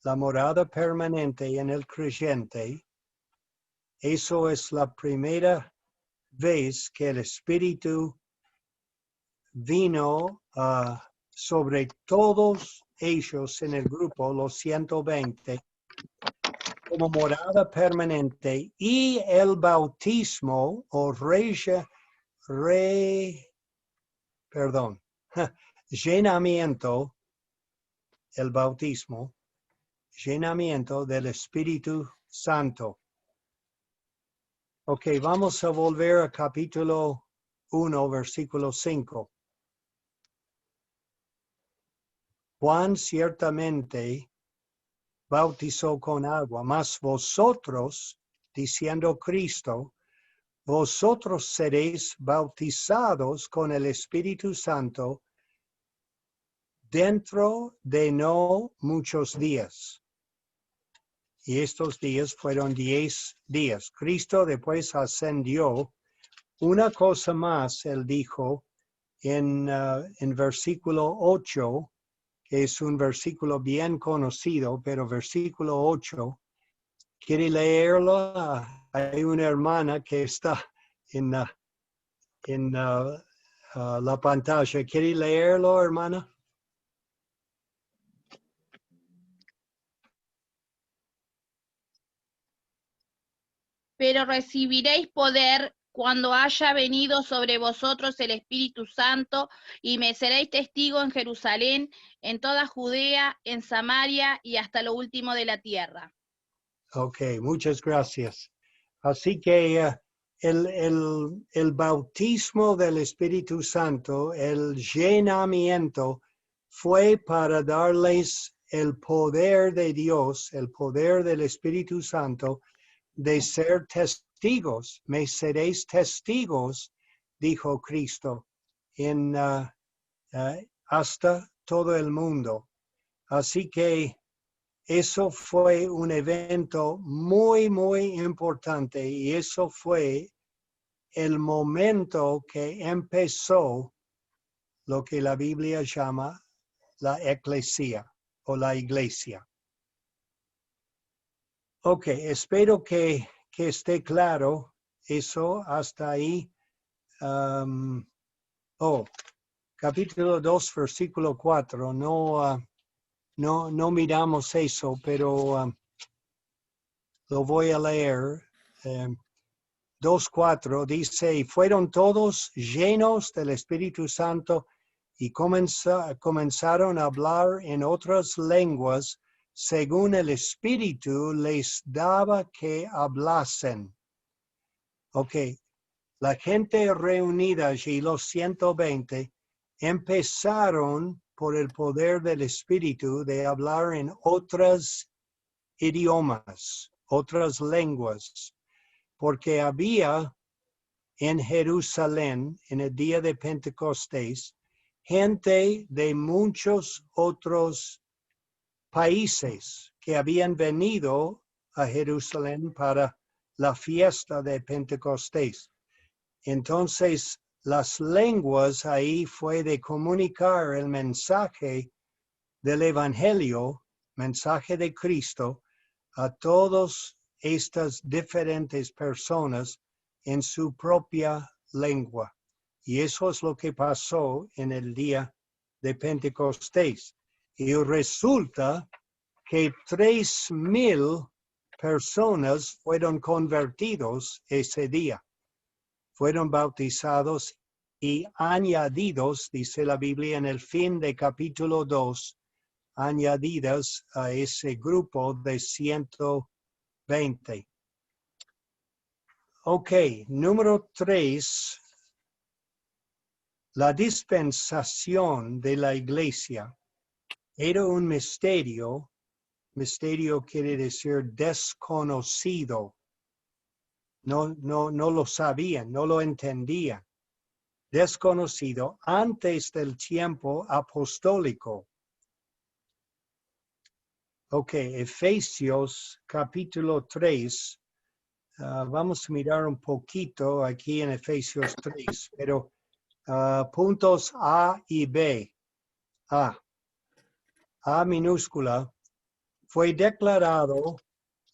[SPEAKER 2] en el creyente. Eso es la primera vez que el Espíritu vino sobre todos ellos en el grupo, los 120, como morada permanente, y el bautismo o llenamiento, el bautismo, llenamiento del Espíritu Santo. Ok, vamos a volver a capítulo 1, versículo 5. Juan ciertamente bautizó con agua, mas vosotros, diciendo Cristo, vosotros seréis bautizados con el Espíritu Santo dentro de no muchos días. Y estos días fueron 10 días. Cristo después ascendió. Una cosa más, él dijo en versículo 8, que es un versículo bien conocido, pero versículo 8, ¿quiere leerlo? Hay una hermana que está en la pantalla. ¿Quiere leerlo, hermana?
[SPEAKER 7] Pero recibiréis poder cuando haya venido sobre vosotros el Espíritu Santo, y me seréis testigo en Jerusalén, en toda Judea, en Samaria y hasta lo último de la tierra.
[SPEAKER 2] Ok, muchas gracias. Así que el bautismo del Espíritu Santo, el llenamiento, fue para darles el poder de Dios, el poder del Espíritu Santo, de ser testigos. Me seréis testigos, dijo Cristo, hasta todo el mundo. Así que eso fue un evento muy, muy importante, y eso fue el momento que empezó lo que la Biblia llama la eclesia o la iglesia. Ok, espero que esté claro eso hasta ahí. Capítulo 2, versículo 4. No miramos eso, pero lo voy a leer. 2:4 dice, y fueron todos llenos del Espíritu Santo y comenzaron a hablar en otras lenguas según el Espíritu les daba que hablasen. Ok, la gente reunida allí, los 120, empezaron por el poder del Espíritu de hablar en otros idiomas, otras lenguas, porque había en Jerusalén, en el día de Pentecostés, gente de muchos otros países que habían venido a Jerusalén para la fiesta de Pentecostés. Entonces, las lenguas ahí fue de comunicar el mensaje del Evangelio, mensaje de Cristo, a todas estas diferentes personas en su propia lengua. Y eso es lo que pasó en el día de Pentecostés. Y resulta que 3,000 personas fueron convertidos ese día. Fueron bautizados y añadidos, dice la Biblia en el fin de capítulo 2, añadidas a ese grupo de 120. Ok, número 3. La dispensación de la iglesia era un misterio. Misterio quiere decir desconocido. No lo sabían, no lo entendían. Desconocido antes del tiempo apostólico. Ok, Efesios capítulo 3. Vamos a mirar un poquito aquí en Efesios 3, pero puntos A y B. A minúscula. Fue declarado,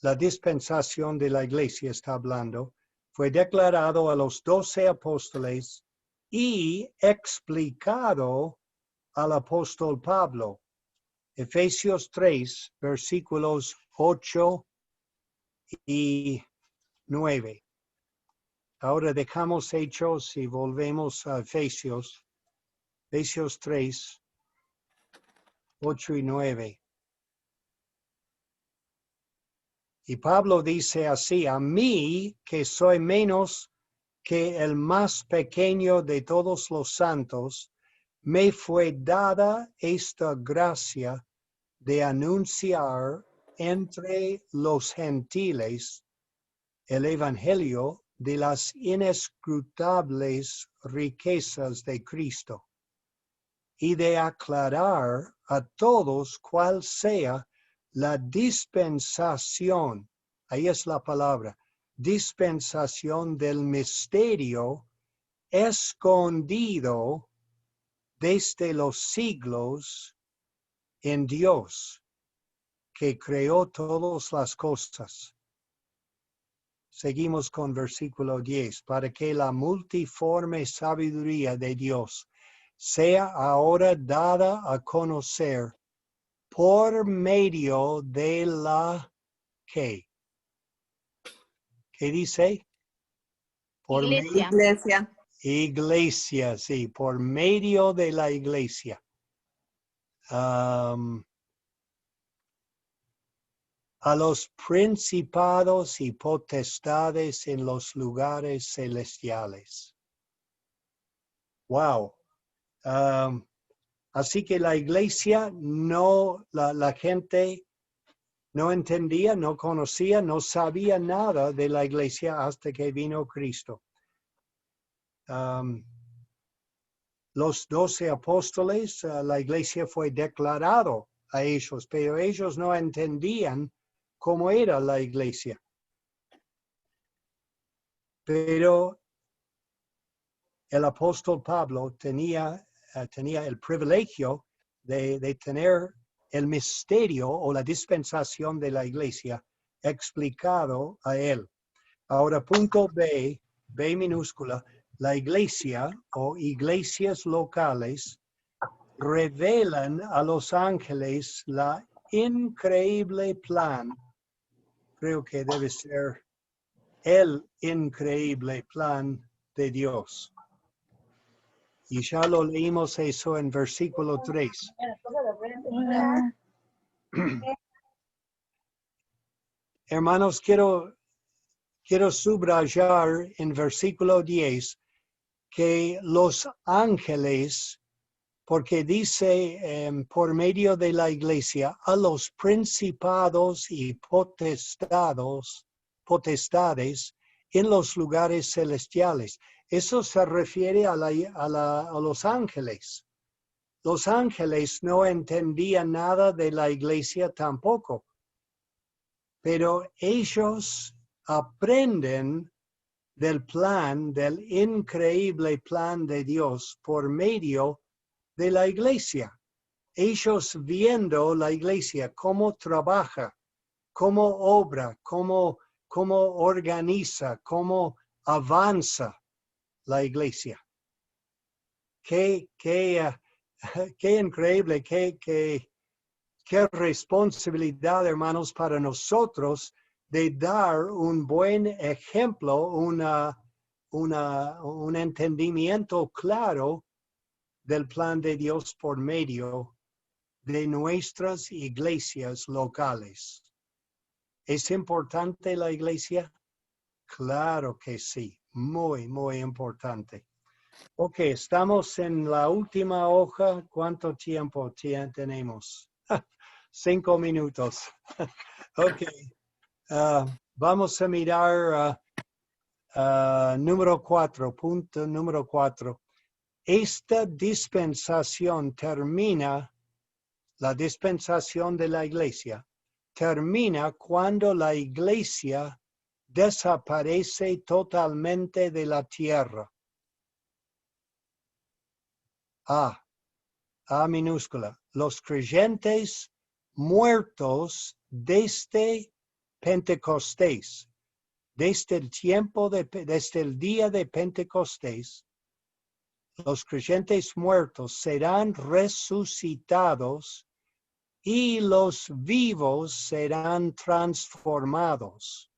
[SPEAKER 2] la dispensación de la iglesia está hablando, fue declarado a los 12 apóstoles y explicado al apóstol Pablo. Efesios 3, versículos 8 y 9. Ahora dejamos Hechos y volvemos a Efesios. Efesios 3, 8 y 9. Y Pablo dice así: a mí, que soy menos que el más pequeño de todos los santos, me fue dada esta gracia de anunciar entre los gentiles el evangelio de las inescrutables riquezas de Cristo y de aclarar a todos cuál sea la dispensación, ahí es la palabra, dispensación del misterio escondido desde los siglos en Dios, que creó todas las cosas. Seguimos con versículo 10. Para que la multiforme sabiduría de Dios sea ahora dada a conocer por medio de la ¿qué? ¿Qué dice? Por
[SPEAKER 7] Iglesia.
[SPEAKER 6] Iglesia.
[SPEAKER 2] Iglesia, sí, por medio de la iglesia. A los principados y potestades en los lugares celestiales. Wow. Así que la iglesia la gente no entendía, no conocía, no sabía nada de la iglesia hasta que vino Cristo. Los 12 apóstoles, la iglesia fue declarado a ellos, pero ellos no entendían cómo era la iglesia. Pero el apóstol Pablo tenía el privilegio de tener el misterio o la dispensación de la iglesia explicado a él. Ahora, punto B, B minúscula, la iglesia o iglesias locales revelan a los ángeles la increíble plan. Creo que debe ser el increíble plan de Dios. Y ya lo leímos eso en versículo 3. Hermanos, quiero subrayar en versículo 10 que los ángeles, porque dice por medio de la iglesia, a los principados y potestades en los lugares celestiales. Eso se refiere a los ángeles. Los ángeles no entendían nada de la iglesia tampoco, pero ellos aprenden del increíble plan de Dios por medio de la iglesia. ellos viendo la iglesia, cómo trabaja, cómo obra, cómo organiza, cómo avanza la iglesia. Qué increíble, qué responsabilidad, hermanos, para nosotros de dar un buen ejemplo, un entendimiento claro del plan de Dios por medio de nuestras iglesias locales. ¿Es importante la iglesia? Claro que sí, muy, muy importante. Ok, estamos en la última hoja. ¿Cuánto tiempo tenemos? 5 minutos. Ok, vamos a mirar número 4, punto número 4. Esta dispensación termina, la dispensación de la iglesia, termina cuando la iglesia desaparece totalmente de la tierra. A minúscula. Los creyentes muertos desde Pentecostés, desde el día de Pentecostés, los creyentes muertos serán resucitados y los vivos serán transformados.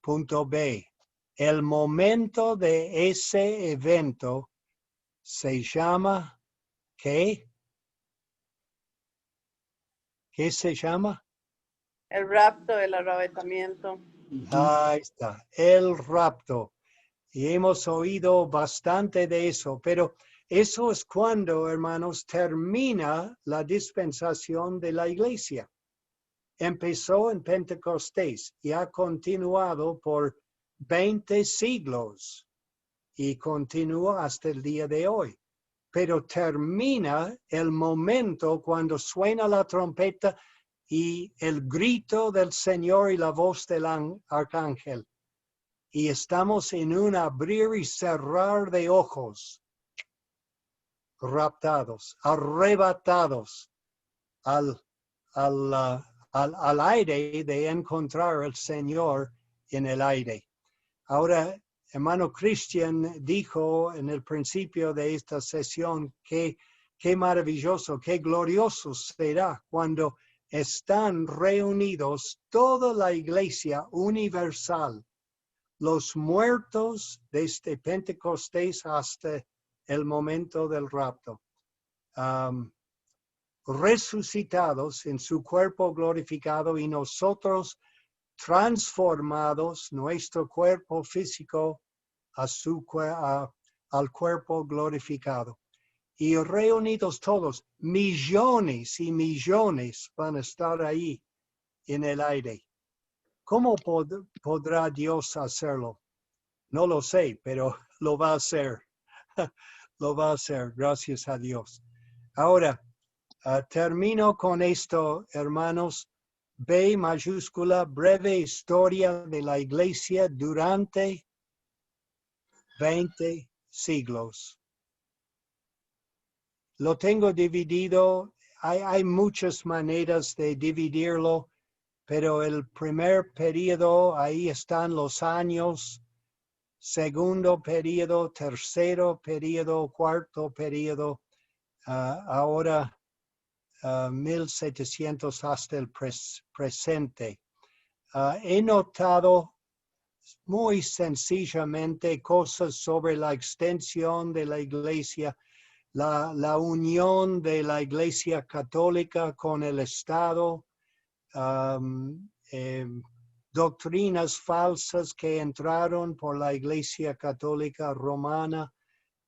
[SPEAKER 2] Punto B. El momento de ese evento se llama, ¿qué? ¿Qué se llama?
[SPEAKER 6] El rapto, el arrebatamiento.
[SPEAKER 2] Ahí está, el rapto. Y hemos oído bastante de eso, pero eso es cuando, hermanos, termina la dispensación de la iglesia. Empezó en Pentecostés y ha continuado por 20 siglos y continúa hasta el día de hoy. Pero termina el momento cuando suena la trompeta y el grito del Señor y la voz del arcángel. Y estamos en un abrir y cerrar de ojos, raptados, arrebatados al aire de encontrar al Señor en el aire. Ahora, hermano Christian dijo en el principio de esta sesión que qué maravilloso, qué glorioso será cuando están reunidos toda la iglesia universal, los muertos desde Pentecostés hasta el momento del rapto, resucitados en su cuerpo glorificado y nosotros transformados, nuestro cuerpo físico al cuerpo glorificado. Y reunidos todos, millones y millones van a estar ahí en el aire. ¿Cómo podrá Dios hacerlo? No lo sé, pero lo va a hacer. Lo va a hacer, gracias a Dios. Ahora, termino con esto, hermanos. B mayúscula, breve historia de la iglesia durante 20 siglos. Lo tengo dividido, hay muchas maneras de dividirlo, pero el primer periodo, ahí están los años, segundo periodo, tercero periodo, cuarto periodo, ahora 1700 hasta el presente. He notado muy sencillamente cosas sobre la extensión de la iglesia, la unión de la iglesia católica con el Estado, doctrinas falsas que entraron por la iglesia católica romana,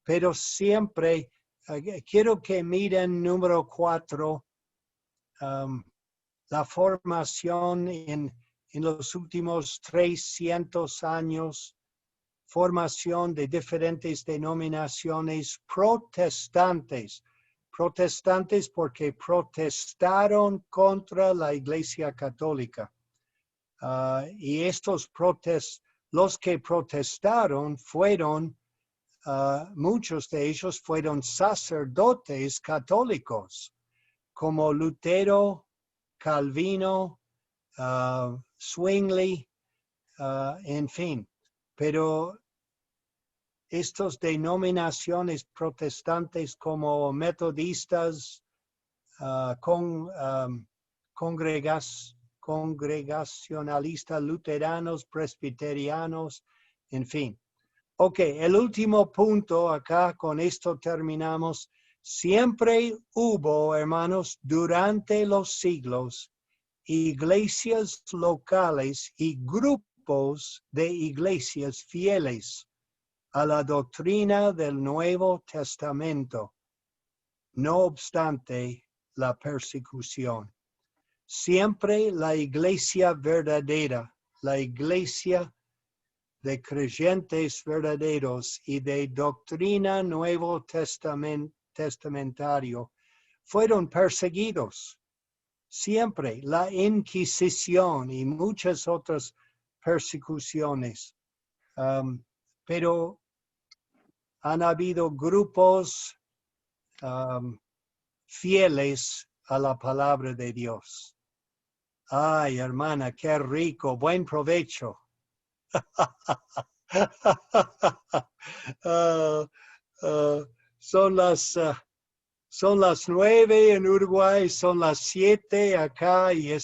[SPEAKER 2] pero siempre quiero que miren número 4, la formación en los últimos 300 años, formación de diferentes denominaciones protestantes. Protestantes porque protestaron contra la Iglesia Católica. Y los que protestaron fueron muchos de ellos fueron sacerdotes católicos, como Lutero, Calvino, Zwingli, en fin. Pero estas denominaciones protestantes como metodistas, congregacionalistas, luteranos, presbiterianos, en fin. Ok, el último punto acá, con esto terminamos. Siempre hubo, hermanos, durante los siglos, iglesias locales y grupos de iglesias fieles a la doctrina del Nuevo Testamento, no obstante la persecución. Siempre la iglesia verdadera, la iglesia de creyentes verdaderos y de doctrina Nuevo Testamentario, fueron perseguidos. Siempre la Inquisición y muchas otras persecuciones. Pero han habido grupos fieles a la palabra de Dios. Ay, hermana, qué rico, buen provecho. Son las 9 en Uruguay, son las 7 acá y yo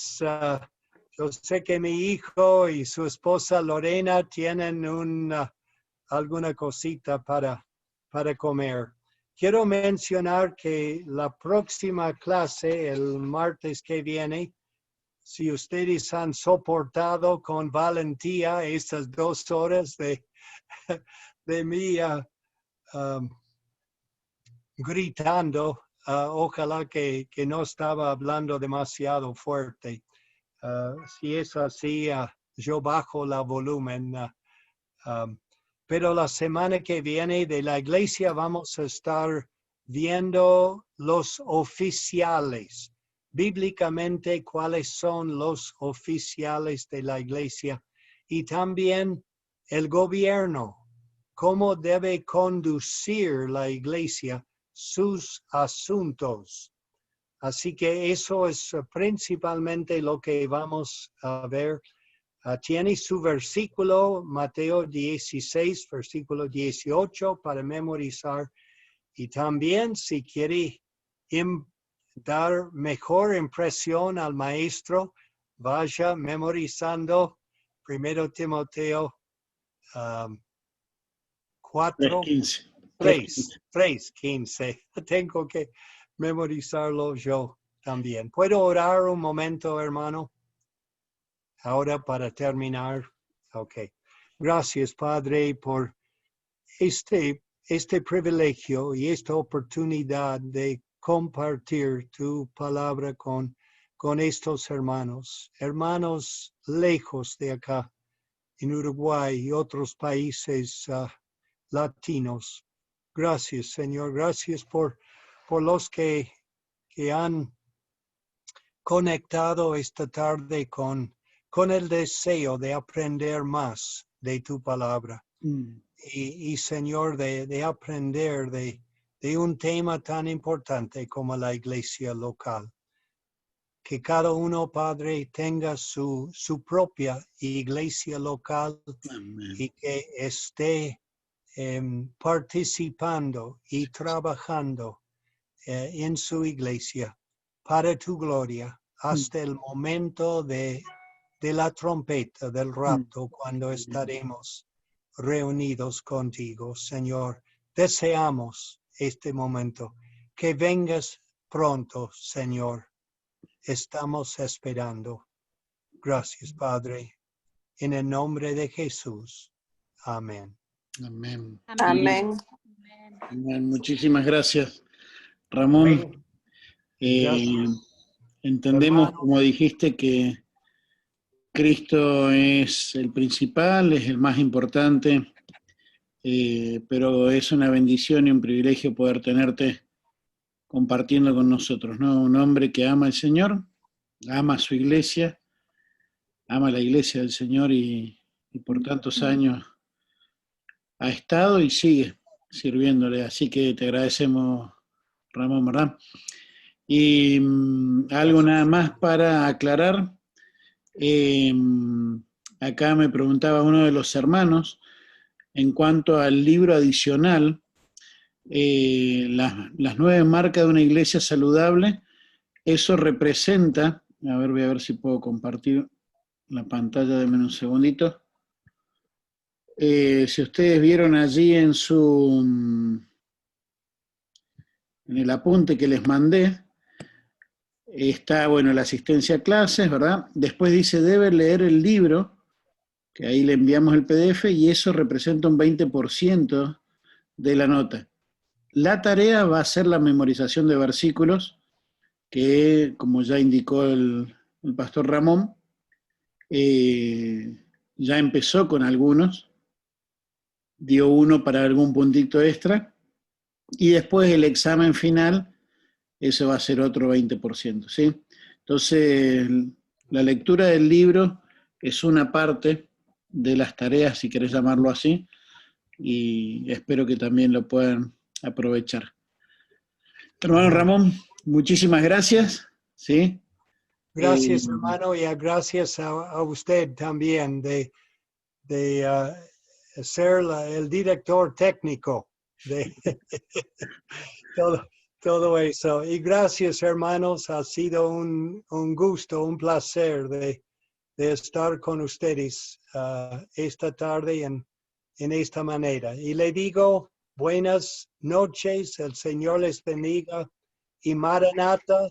[SPEAKER 2] sé que mi hijo y su esposa Lorena tienen alguna cosita para comer. Quiero mencionar que la próxima clase, el martes que viene, si ustedes han soportado con valentía estas 2 horas de mí gritando, ojalá que no estaba hablando demasiado fuerte. Si es así, yo bajo la volumen. Pero la semana que viene de la iglesia vamos a estar viendo los oficiales. Bíblicamente, cuáles son los oficiales de la iglesia y también el gobierno, cómo debe conducir la iglesia sus asuntos. Así que eso es principalmente lo que vamos a ver. Tiene su versículo, Mateo 16, versículo 18, para memorizar. Y también, si quiere dar mejor impresión al maestro, vaya memorizando 1 Timoteo 3:15. Tengo que memorizarlo yo también. ¿Puedo orar un momento, hermano? Ahora para terminar. Ok. Gracias, Padre, por este privilegio y esta oportunidad de compartir tu palabra con estos hermanos lejos de acá, en Uruguay y otros países latinos. Gracias, Señor. Gracias por los que han conectado esta tarde con el deseo de aprender más de tu palabra. Y Señor, de aprender de un tema tan importante como la iglesia local. Que cada uno, Padre, tenga su propia iglesia local. Amén. Y que esté participando y trabajando en su iglesia para tu gloria hasta el momento de la trompeta del rapto, cuando estaremos reunidos contigo, Señor. Deseamos este momento. Que vengas pronto, Señor. Estamos esperando. Gracias, Padre. En el nombre de Jesús. Amén.
[SPEAKER 1] Amén.
[SPEAKER 6] Amén.
[SPEAKER 1] Amén. Muchísimas gracias, Ramón. Entendemos,
[SPEAKER 2] Hermano,
[SPEAKER 1] como dijiste, que Cristo es el principal, es el más importante, pero es una bendición y un privilegio poder tenerte compartiendo con nosotros, ¿no? Un hombre que ama al Señor, ama a su iglesia, ama la iglesia del Señor y por tantos años ha estado y sigue sirviéndole. Así que te agradecemos, Ramón, ¿verdad? Y algo nada más para aclarar. Acá me preguntaba uno de los hermanos, en cuanto al libro adicional, las 9 marcas de una iglesia saludable, eso representa, a ver, voy a ver si puedo compartir la pantalla, denme un segundito. Si ustedes vieron allí en el apunte que les mandé, está, bueno, la asistencia a clases, ¿verdad? Después dice, debe leer el libro, que ahí le enviamos el PDF, y eso representa un 20% de la nota. La tarea va a ser la memorización de versículos, que, como ya indicó el pastor Ramón, ya empezó con algunos, dio uno para algún puntito extra, y después el examen final, ese va a ser otro 20%, ¿sí? Entonces, la lectura del libro es una parte de las tareas, si querés llamarlo así, y espero que también lo puedan aprovechar. Hermano Ramón, muchísimas gracias, ¿sí?
[SPEAKER 2] Gracias, hermano, y gracias a usted también de ser el director técnico de todo eso. Y gracias, hermanos, ha sido un gusto, un placer de estar con ustedes esta tarde en esta manera. Y le digo buenas noches, el Señor les bendiga, y Maranata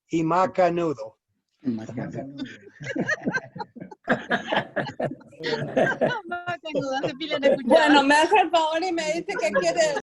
[SPEAKER 2] y Macanudo.
[SPEAKER 7] Macanudo, hace pila de escuchar.
[SPEAKER 6] Bueno, me hace el favor y me dice que quiere